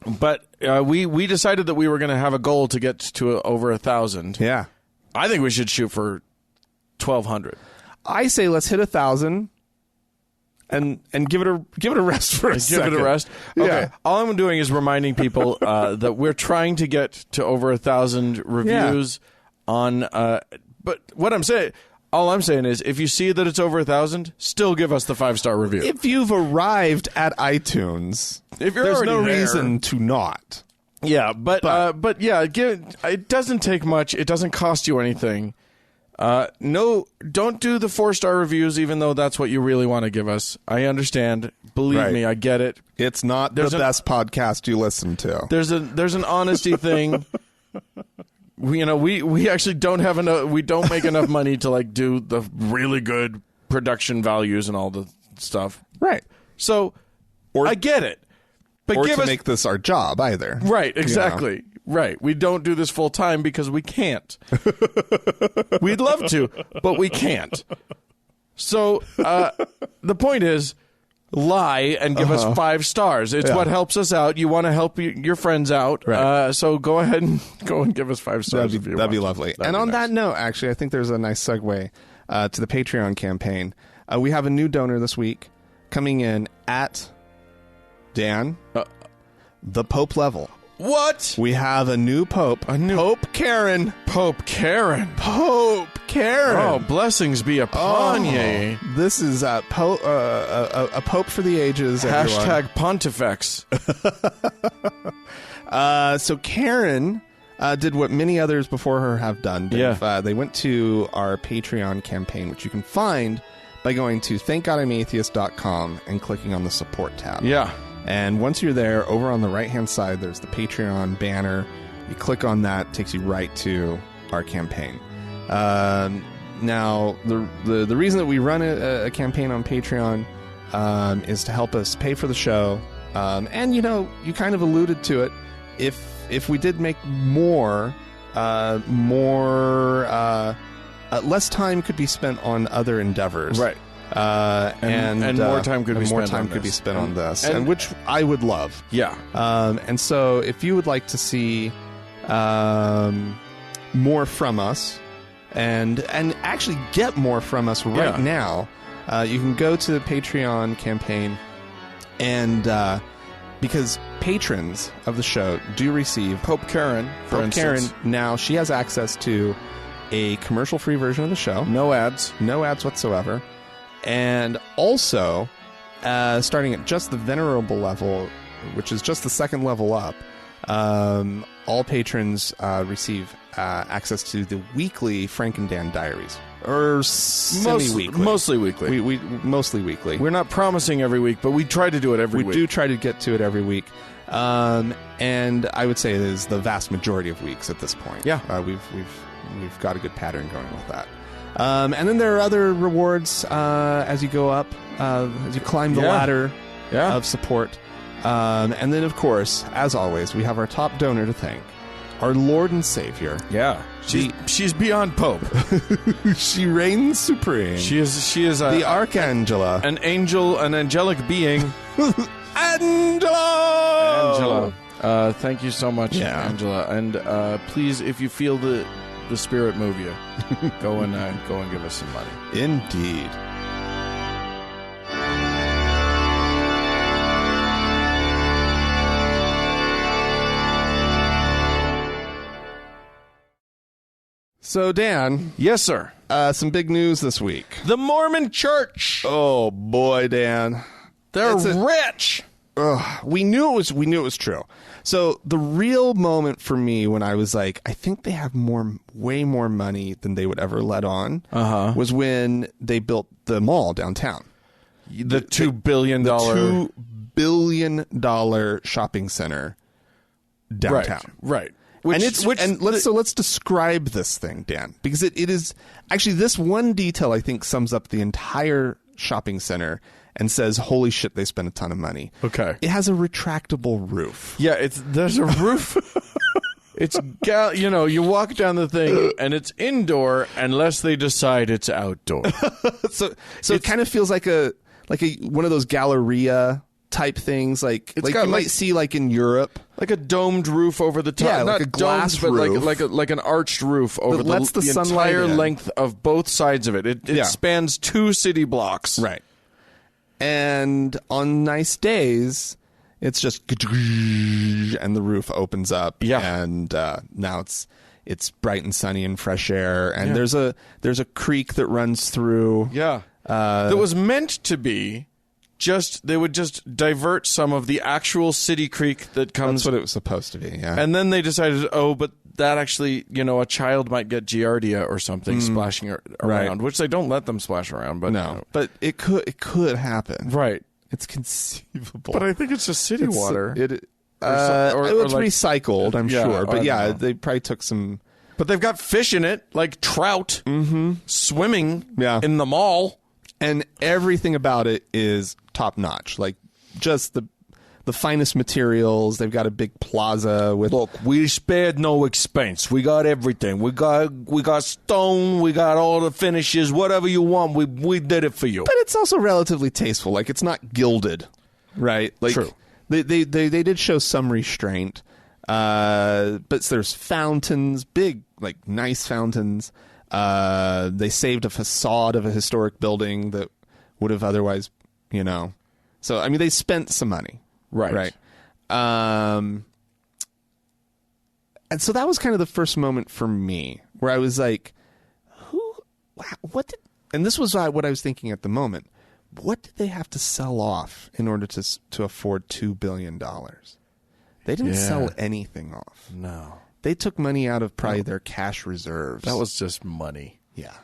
But we decided that we were going to have a goal to get to over 1,000. Yeah. I think we should shoot for 1,200. I say let's hit 1,000 and give it a rest for a second. Give it a rest. Okay. Yeah. All I'm doing is reminding people that we're trying to get to over 1,000 reviews on. But all I'm saying is, if you see that it's over 1,000, still give us the 5-star review. If you've arrived at iTunes, If you're there's already no there, reason to not. Yeah, but it doesn't take much. It doesn't cost you anything. No, don't do the 4-star reviews, even though that's what you really want to give us. I understand. Believe me, I get it. It's not the best podcast you listen to. There's an honesty thing. We actually don't have enough. We don't make enough money to do the really good production values and all the stuff. Right. So, I get it. But Or give to us make this our job either. right. Exactly. Right. We don't do this full time because we can't. We'd love to, but we can't. So the point is, lie and give us 5 stars. It's what helps us out. You want to help your friends out. Right. So go ahead and give us 5 stars. That'd be lovely. And on that note, actually, I think there's a nice segue to the Patreon campaign. We have a new donor this week coming in at, Dan, the Pope level. What? We have a new Pope. Pope Karen. Pope Karen. Pope Karen. Oh, blessings be upon ye. This is a Pope for the ages. Hashtag Pontifex. So Karen did what many others before her have done. They went to our Patreon campaign, which you can find by going to thankgodimatheist.com and clicking on the support tab. Yeah. And once you're there, over on the right-hand side, there's the Patreon banner. You click on that, takes you right to our campaign. Now, the reason that we run a campaign on Patreon is to help us pay for the show. And, you kind of alluded to it. If we did make more, less time could be spent on other endeavors. Right. And more time could be spent on this, and which I would love. Yeah. And so, if you would like to see more from us, and actually get more from us right now, you can go to the Patreon campaign, and because patrons of the show do receive Pope Karen, for instance. Karen now, she has access to a commercial-free version of the show. No ads whatsoever. And also, starting at just the venerable level, which is just the second level up, all patrons receive access to the weekly Frank and Dan diaries. Or semi-weekly. Mostly weekly. We mostly weekly. We're not promising every week, but we try to do it every week. We do try to get to it every week. And I would say it is the vast majority of weeks at this point. Yeah. We've got a good pattern going with that. And then there are other rewards as you go up, as you climb the ladder of support. And then, of course, as always, we have our top donor to thank, our Lord and Savior. Yeah. She's beyond Pope. She reigns supreme. She is the Archangela. An angelic being. Angela! Thank you so much, Angela. And please, if you feel the spirit move you, go and give us some money. Indeed. So, Dan. Yes, sir. Some big news this week. The Mormon Church. Oh boy, Dan. They're rich. We knew it was true. So the real moment for me when I was like, I think they have way more money than they would ever let on, was when they built the mall downtown. The $2 billion $2 billion shopping center downtown. Right. Let's describe this thing, Dan, because it is actually, this one detail I think sums up the entire shopping center and says, holy shit, they spent a ton of money. Okay. It has a retractable roof. Yeah, there's a roof. You walk down the thing and it's indoor unless they decide it's outdoor. So it kind of feels like a one of those Galleria type things, like you might see like in Europe, like a domed roof over the top. Yeah, not like a glass domed, roof, but like an arched roof over the entire length of both sides of it. It spans 2 city blocks. Right. And on nice days, it's just and the roof opens up. Yeah. And now it's bright and sunny and fresh air. And there's a creek that runs through. Yeah. That was meant to be they would just divert some of the actual city creek that comes. That's what it was supposed to be. Yeah. And then they decided, but that actually, a child might get giardia or something splashing around, which they don't let them splash around. But no, but it could happen. Right. It's conceivable. But I think it's just city water. It's like, recycled, I'm sure. But they probably took some. But they've got fish in it, like trout, swimming in the mall. And everything about it is top notch. Like just the the finest materials. They've got a big plaza with. Look, we spared no expense. We got everything. We got stone. We got all the finishes. Whatever you want, we did it for you. But it's also relatively tasteful. Like, it's not gilded, right? Like, True. They did show some restraint. But there's fountains, big, like, nice fountains. They saved a facade of a historic building that would have otherwise, So, I mean, they spent some money. Right. And so that was kind of the first moment for me where I was like, and this was what I was thinking at the moment. What did they have to sell off in order to afford $2 billion? They didn't sell anything off. No. They took money out of probably their cash reserves. That was just money. Yeah.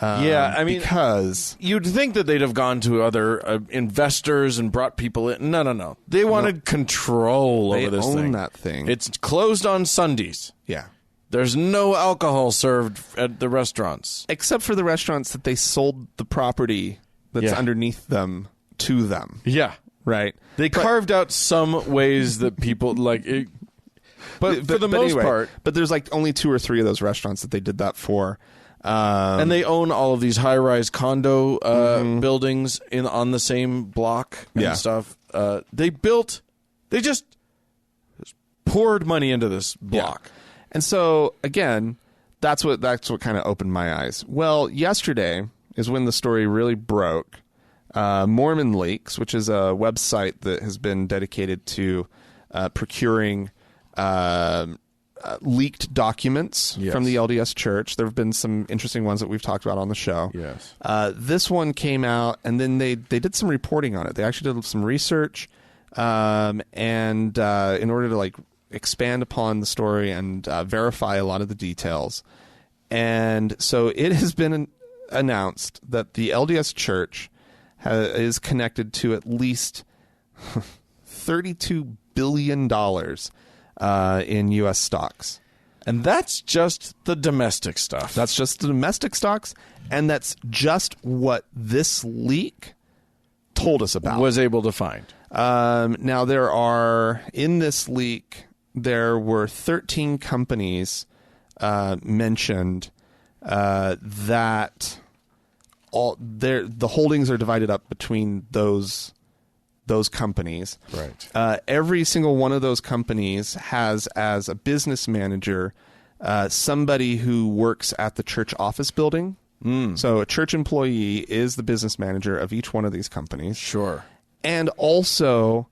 I mean, because you'd think that they'd have gone to other investors and brought people in. No. They wanted control over this thing. They own that thing. It's closed on Sundays. Yeah. There's no alcohol served at the restaurants. Except for the restaurants that they sold the property that's underneath them to them. Yeah. Right. They carved out some ways that people like it. But for the most part. But there's like only 2 or 3 of those restaurants that they did that for. And they own all of these high-rise condo buildings on the same block and stuff. They just poured money into this block. Yeah. And so, again, that's what kind of opened my eyes. Well, yesterday is when the story really broke. Mormon Leaks, which is a website that has been dedicated to procuring leaked documents from the LDS Church. There have been some interesting ones that we've talked about on the show. Yes. This one came out, and then they did some reporting on it. They actually did some research, and in order to like expand upon the story and verify a lot of the details. And so it has been announced that the LDS Church is connected to at least $32 billion in U.S. stocks. And that's just the domestic stuff. That's just the domestic stocks, and that's just what this leak told us about. Was able to find. Now, in this leak, there were 13 companies mentioned that the holdings are divided up between those companies. Right. Every single one of those companies has, as a business manager, somebody who works at the church office building. So a church employee is the business manager of each one of these companies. Sure. And also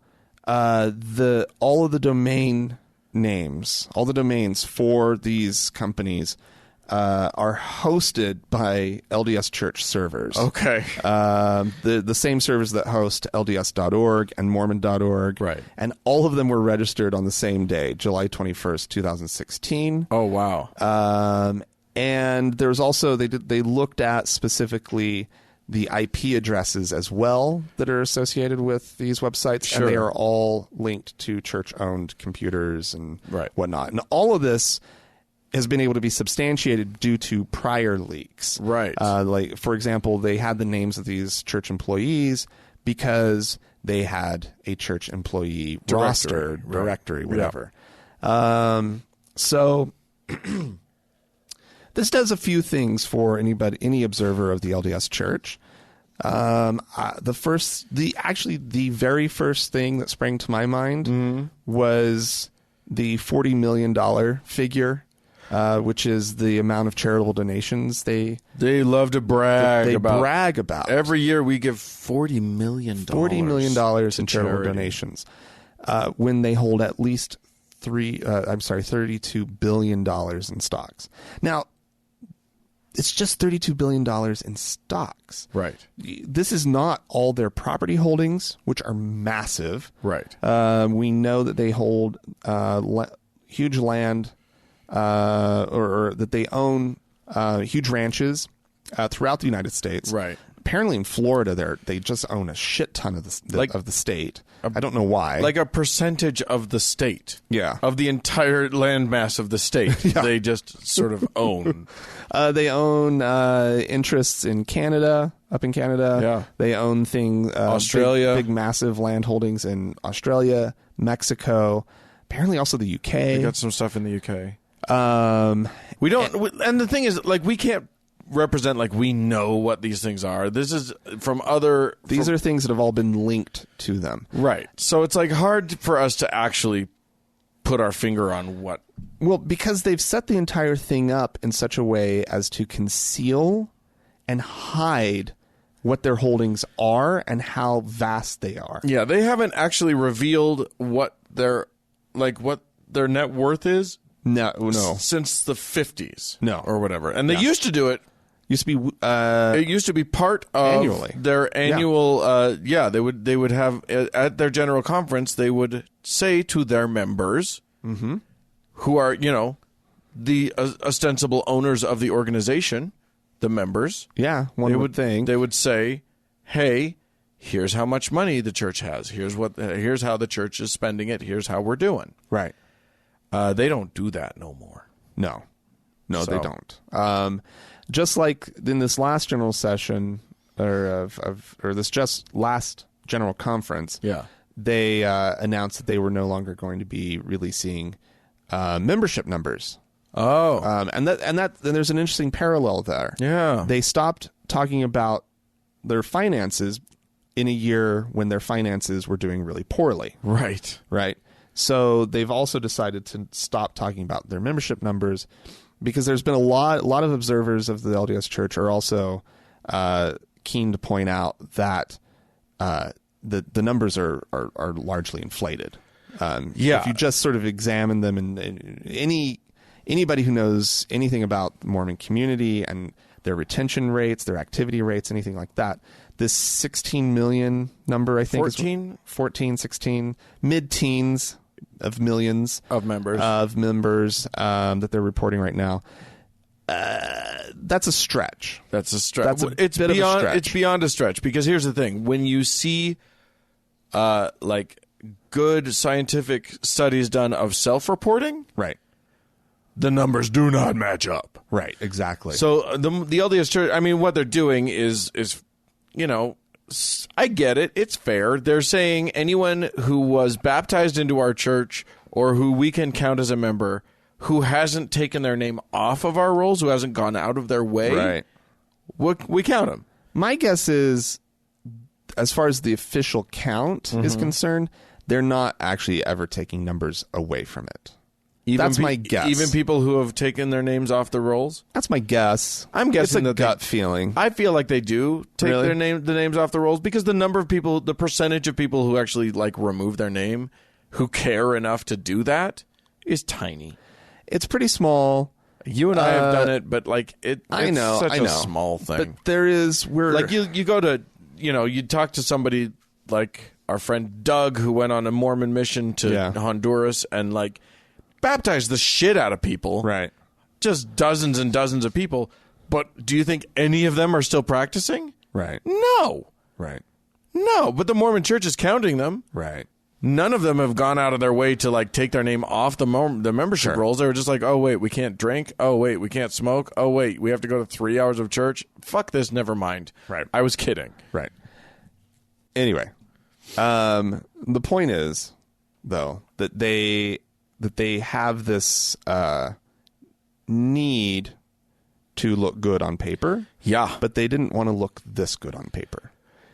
all of the domain names, all the domains for these companies are hosted by LDS Church servers. Okay. The same servers that host LDS.org and Mormon.org. Right. And all of them were registered on the same day, July 21st, 2016. Oh, wow. And there's also, they looked at specifically the IP addresses as well that are associated with these websites. Sure. And they are all linked to church-owned computers and Right. whatnot. And all of this has been able to be substantiated due to prior leaks. Right. Like, for example, they had the names of these church employees because they had a church employee roster, directory, whatever. So this does a few things for any observer of the LDS Church. The very first thing that sprang to my mind was the $40 million figure. Which is the amount of charitable donations they love to brag about. Every year we give $40 million. $40 million in charitable donations. When they hold at least $32 billion in stocks. Now, it's just $32 billion in stocks. Right. This is not all their property holdings, which are massive. Right. We know that they hold huge land, or that they own huge ranches throughout the United States. Right. Apparently in Florida, they just own a shit ton of the state. I don't know why. Like a percentage of the state. Yeah. Of the entire landmass of the state. Yeah. They just sort of own. They own interests in Canada, up in Canada. Yeah. They own Australia. big massive land holdings in Australia, Mexico, apparently also the UK. They got some stuff in the UK. We don't, and the thing is, like, we can't represent like we know what these things are. This is from other. These are things that have all been linked to them, right? So it's like hard for us to actually put our finger on what. Well, because they've set the entire thing up in such a way as to conceal and hide what their holdings are and how vast they are. Yeah, they haven't actually revealed what their net worth is. No. Since the 50s. No. Or whatever. And they used to do it. Used to be It used to be part of annually. Their annual they would have at their general conference, they would say to their members who are, the ostensible owners of the organization, the members. Yeah, one would think. They would say, "Hey, here's how much money the church has. Here's how the church is spending it. Here's how we're doing." Right. They don't do that no more. No, they don't. Just like in this last general session, or this just last general conference, they announced that they were no longer going to be releasing membership numbers. Oh, and there's an interesting parallel there. Yeah, they stopped talking about their finances in a year when their finances were doing really poorly. Right. So they've also decided to stop talking about their membership numbers because there's been a lot of observers of the LDS Church are also keen to point out that the numbers are largely inflated. If you just sort of examine them, and anybody who knows anything about the Mormon community and their retention rates, their activity rates, anything like that, this 16 million number, I think, 14, 16, mid-teens of millions of members that they're reporting right now. That's a stretch. It's beyond a stretch, because here's the thing: when you see like good scientific studies done of self-reporting, right, the numbers do not match up. Right, exactly. So the LDS Church, I mean, what they're doing is I get it. It's fair. They're saying anyone who was baptized into our church or who we can count as a member who hasn't taken their name off of our rolls, who hasn't gone out of their way, we count them. My guess is, as far as the official count is concerned, they're not actually ever taking numbers away from it. That's my guess. Even people who have taken their names off the rolls? That's my guess. I'm guessing it's a gut feeling. I feel like they do take the names off the rolls, because the number of people, the percentage of people who actually like remove their name, who care enough to do that, is tiny. It's pretty small. You and I have done it, but like it's such a small thing. But there is you go to you talk to somebody like our friend Doug, who went on a Mormon mission to Honduras and like baptized the shit out of people. Right. Just dozens and dozens of people. But do you think any of them are still practicing? Right. No. Right. No, but the Mormon Church is counting them. Right. None of them have gone out of their way to like take their name off the membership rolls. They were just like, oh wait, we can't drink. Oh wait, we can't smoke. Oh wait, we have to go to 3 hours of church. Fuck this, never mind. Right. I was kidding. Right. Anyway, the point is, though, that they have this need to look good on paper. Yeah. But they didn't want to look this good on paper.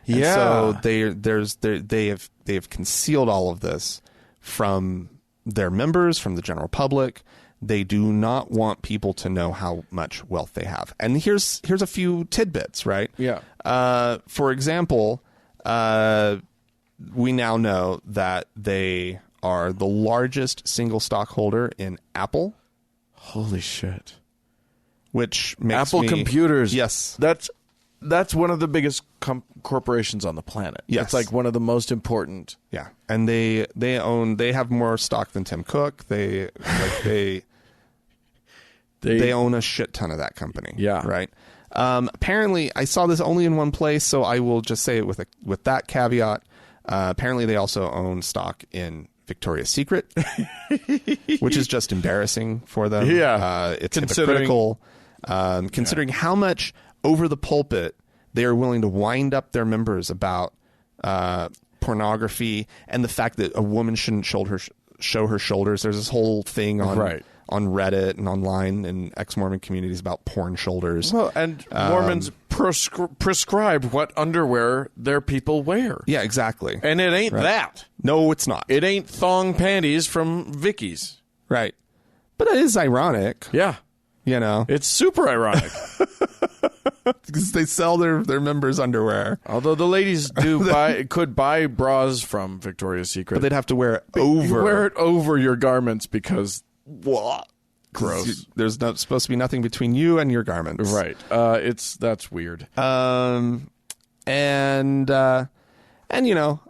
And yeah. so they have concealed all of this from their members, from the general public. They do not want people to know how much wealth they have. And here's a few tidbits, right? Yeah. For example, we now know that they are the largest single stockholder in Apple. Holy shit. Which makes Apple computers. Yes. That's one of the biggest corporations on the planet. Yes. It's like one of the most important. Yeah. And they have more stock than Tim Cook. They own a shit ton of that company. Yeah. Right. Apparently I saw this only in one place, so I will just say it with that caveat. Apparently they also own stock in Victoria's Secret, which is just embarrassing for them. Yeah. It's hypocritical. Considering how much over the pulpit they are willing to wind up their members about pornography and the fact that a woman shouldn't show her shoulders. There's this whole thing on Reddit and online and ex-Mormon communities about porn shoulders. Well, and Mormons prescribe what underwear their people wear. Yeah, exactly. And it ain't that. No, it's not. It ain't thong panties from Vicky's. Right. But it is ironic. Yeah. You know? It's super ironic. Because they sell their members' underwear. Although the ladies could buy bras from Victoria's Secret. But they'd have to wear it over. You wear it over your garments because... What? Gross. There's supposed to be nothing between you and your garments. Right. That's weird. And you know,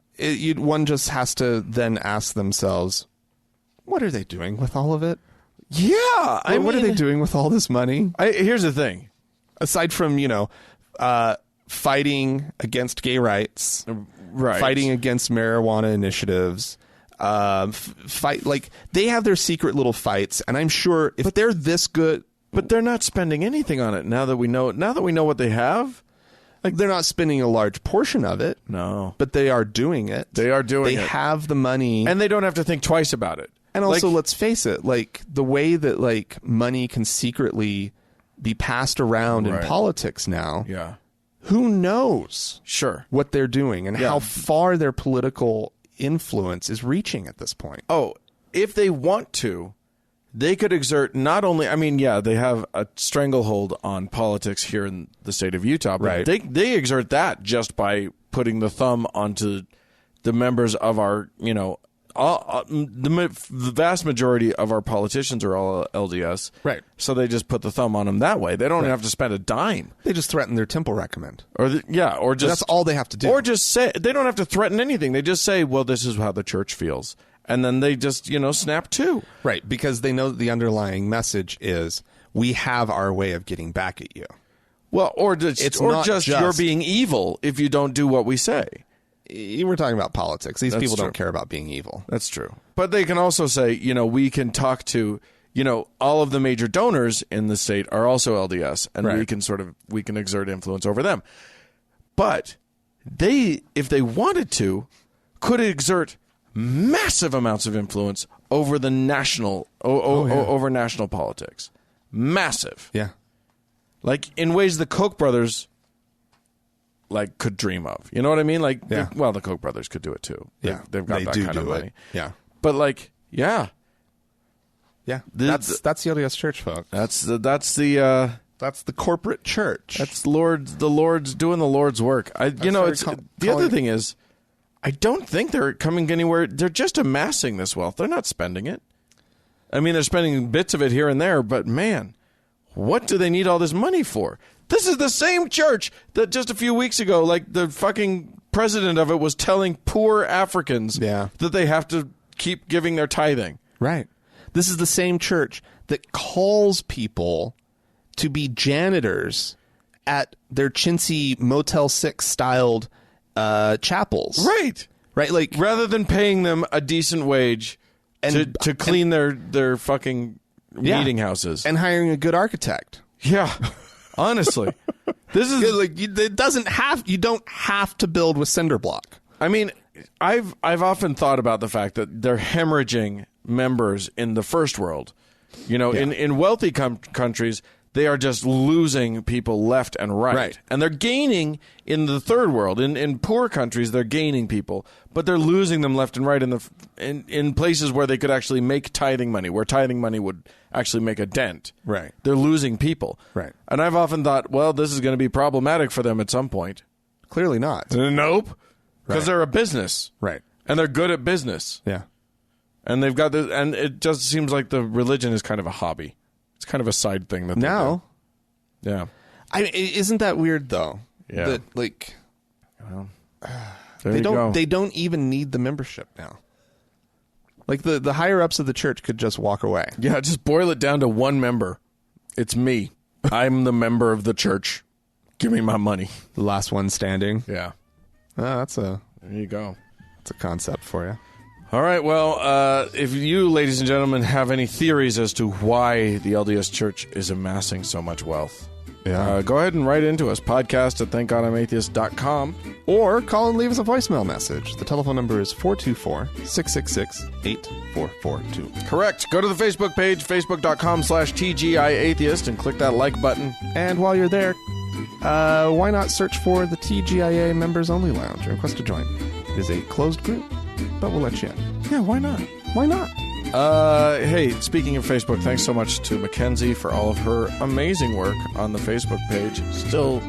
one just has to then ask themselves, what are they doing with all of it? Yeah. What are they doing with all this money? Here's the thing. Aside from, you know, fighting against gay rights, right, fighting against marijuana initiatives, like they have their secret little fights, and I'm sure if they're this good, but they're not spending anything on it now that we know what they have. Like they're not spending a large portion of it. No, but they are doing it. They have the money, and they don't have to think twice about it. And also, let's face it, like the way that like money can secretly be passed around in politics now. Yeah. Who knows? Sure. What they're doing and how far their political influence is reaching at this point. Oh, if they want to, they could exert not only, they have a stranglehold on politics here in the state of Utah, but they exert that just by putting the thumb onto the members of our, you know, the vast majority of our politicians are all LDS. Right. So they just put the thumb on them that way. They don't have to spend a dime. They just threaten their temple recommend. Or just that's all they have to do. Or just say, they don't have to threaten anything. They just say, well, this is how the church feels. And then they just, you know, snap to. Right. Because they know that the underlying message is we have our way of getting back at you. Well, or just you're being evil if you don't do what we say. We're talking about politics. These people don't care about being evil. That's true. But they can also say, you know, we can talk to, you know, all of the major donors in the state are also LDS, and we can exert influence over them. But they, if they wanted to, could exert massive amounts of influence over the national, over national politics. Massive. Yeah. Like in ways the Koch brothers like could dream of. You know what I mean? Like, the Koch brothers could do it too. Yeah. They've got that kind of money. Yeah. But like, yeah. That's the LDS Church, folks. That's the corporate church. That's the Lord's doing the Lord's work. The other thing is, I don't think they're coming anywhere. They're just amassing this wealth. They're not spending it. I mean, they're spending bits of it here and there, but man, what do they need all this money for? This is the same church that just a few weeks ago, like the fucking president of it was telling poor Africans that they have to keep giving their tithing. Right. This is the same church that calls people to be janitors at their chintzy Motel 6 styled chapels. Right. Right. Like rather than paying them a decent wage to clean their fucking meeting houses and hiring a good architect. Yeah. Honestly, this is like you don't have to build with cinder block. I mean, I've often thought about the fact that they're hemorrhaging members in the first world. You know, in wealthy countries, they are just losing people left and right. And they're gaining in the third world. In poor countries, they're gaining people, but they're losing them left and right in places where they could actually make tithing money, where tithing money would actually make a dent. Right. They're losing people. Right. And I've often thought, well, this is going to be problematic for them at some point. Clearly not. Nope. Because they're a business. Right. And they're good at business. Yeah. And they've got this, and it just seems like the religion is kind of a hobby. It's kind of a side thing that now. They do. Yeah. Isn't that weird though? Yeah. That like, well, they don't even need the membership now. Like the higher ups of the church could just walk away. Yeah, just boil it down to one member. It's me. I'm the member of the church. Give me my money. The last one standing. Yeah. There you go. That's a concept for you. All right, well, if you, ladies and gentlemen, have any theories as to why the LDS Church is amassing so much wealth, Yeah. Go ahead and write into us, podcast@thankgodimatheist.com. Or call and leave us a voicemail message. The telephone number is 424-666-8442. Correct. Go to the Facebook page, facebook.com/TGIAtheist, and click that like button. And while you're there, why not search for the TGIA Members Only Lounge and request to join? It is a closed group, but we'll let you in. Yeah, why not? Why not? Hey, speaking of Facebook, thanks so much to Mackenzie for all of her amazing work on the Facebook page. Still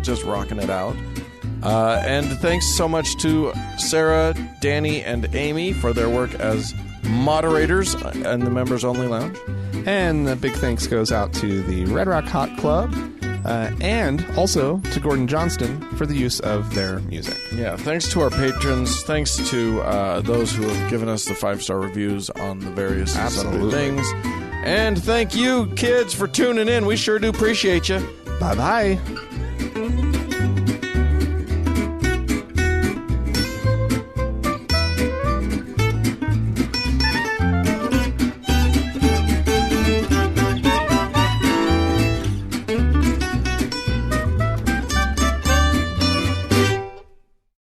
just rocking it out. And thanks so much to Sarah, Danny, and Amy for their work as moderators in the Members Only Lounge. And a big thanks goes out to the Red Rock Hot Club, and also to Gordon Johnston for the use of their music. Yeah, thanks to our patrons. Thanks to those who have given us the 5-star reviews on the various Sunday things. And thank you, kids, for tuning in. We sure do appreciate you. Bye-bye.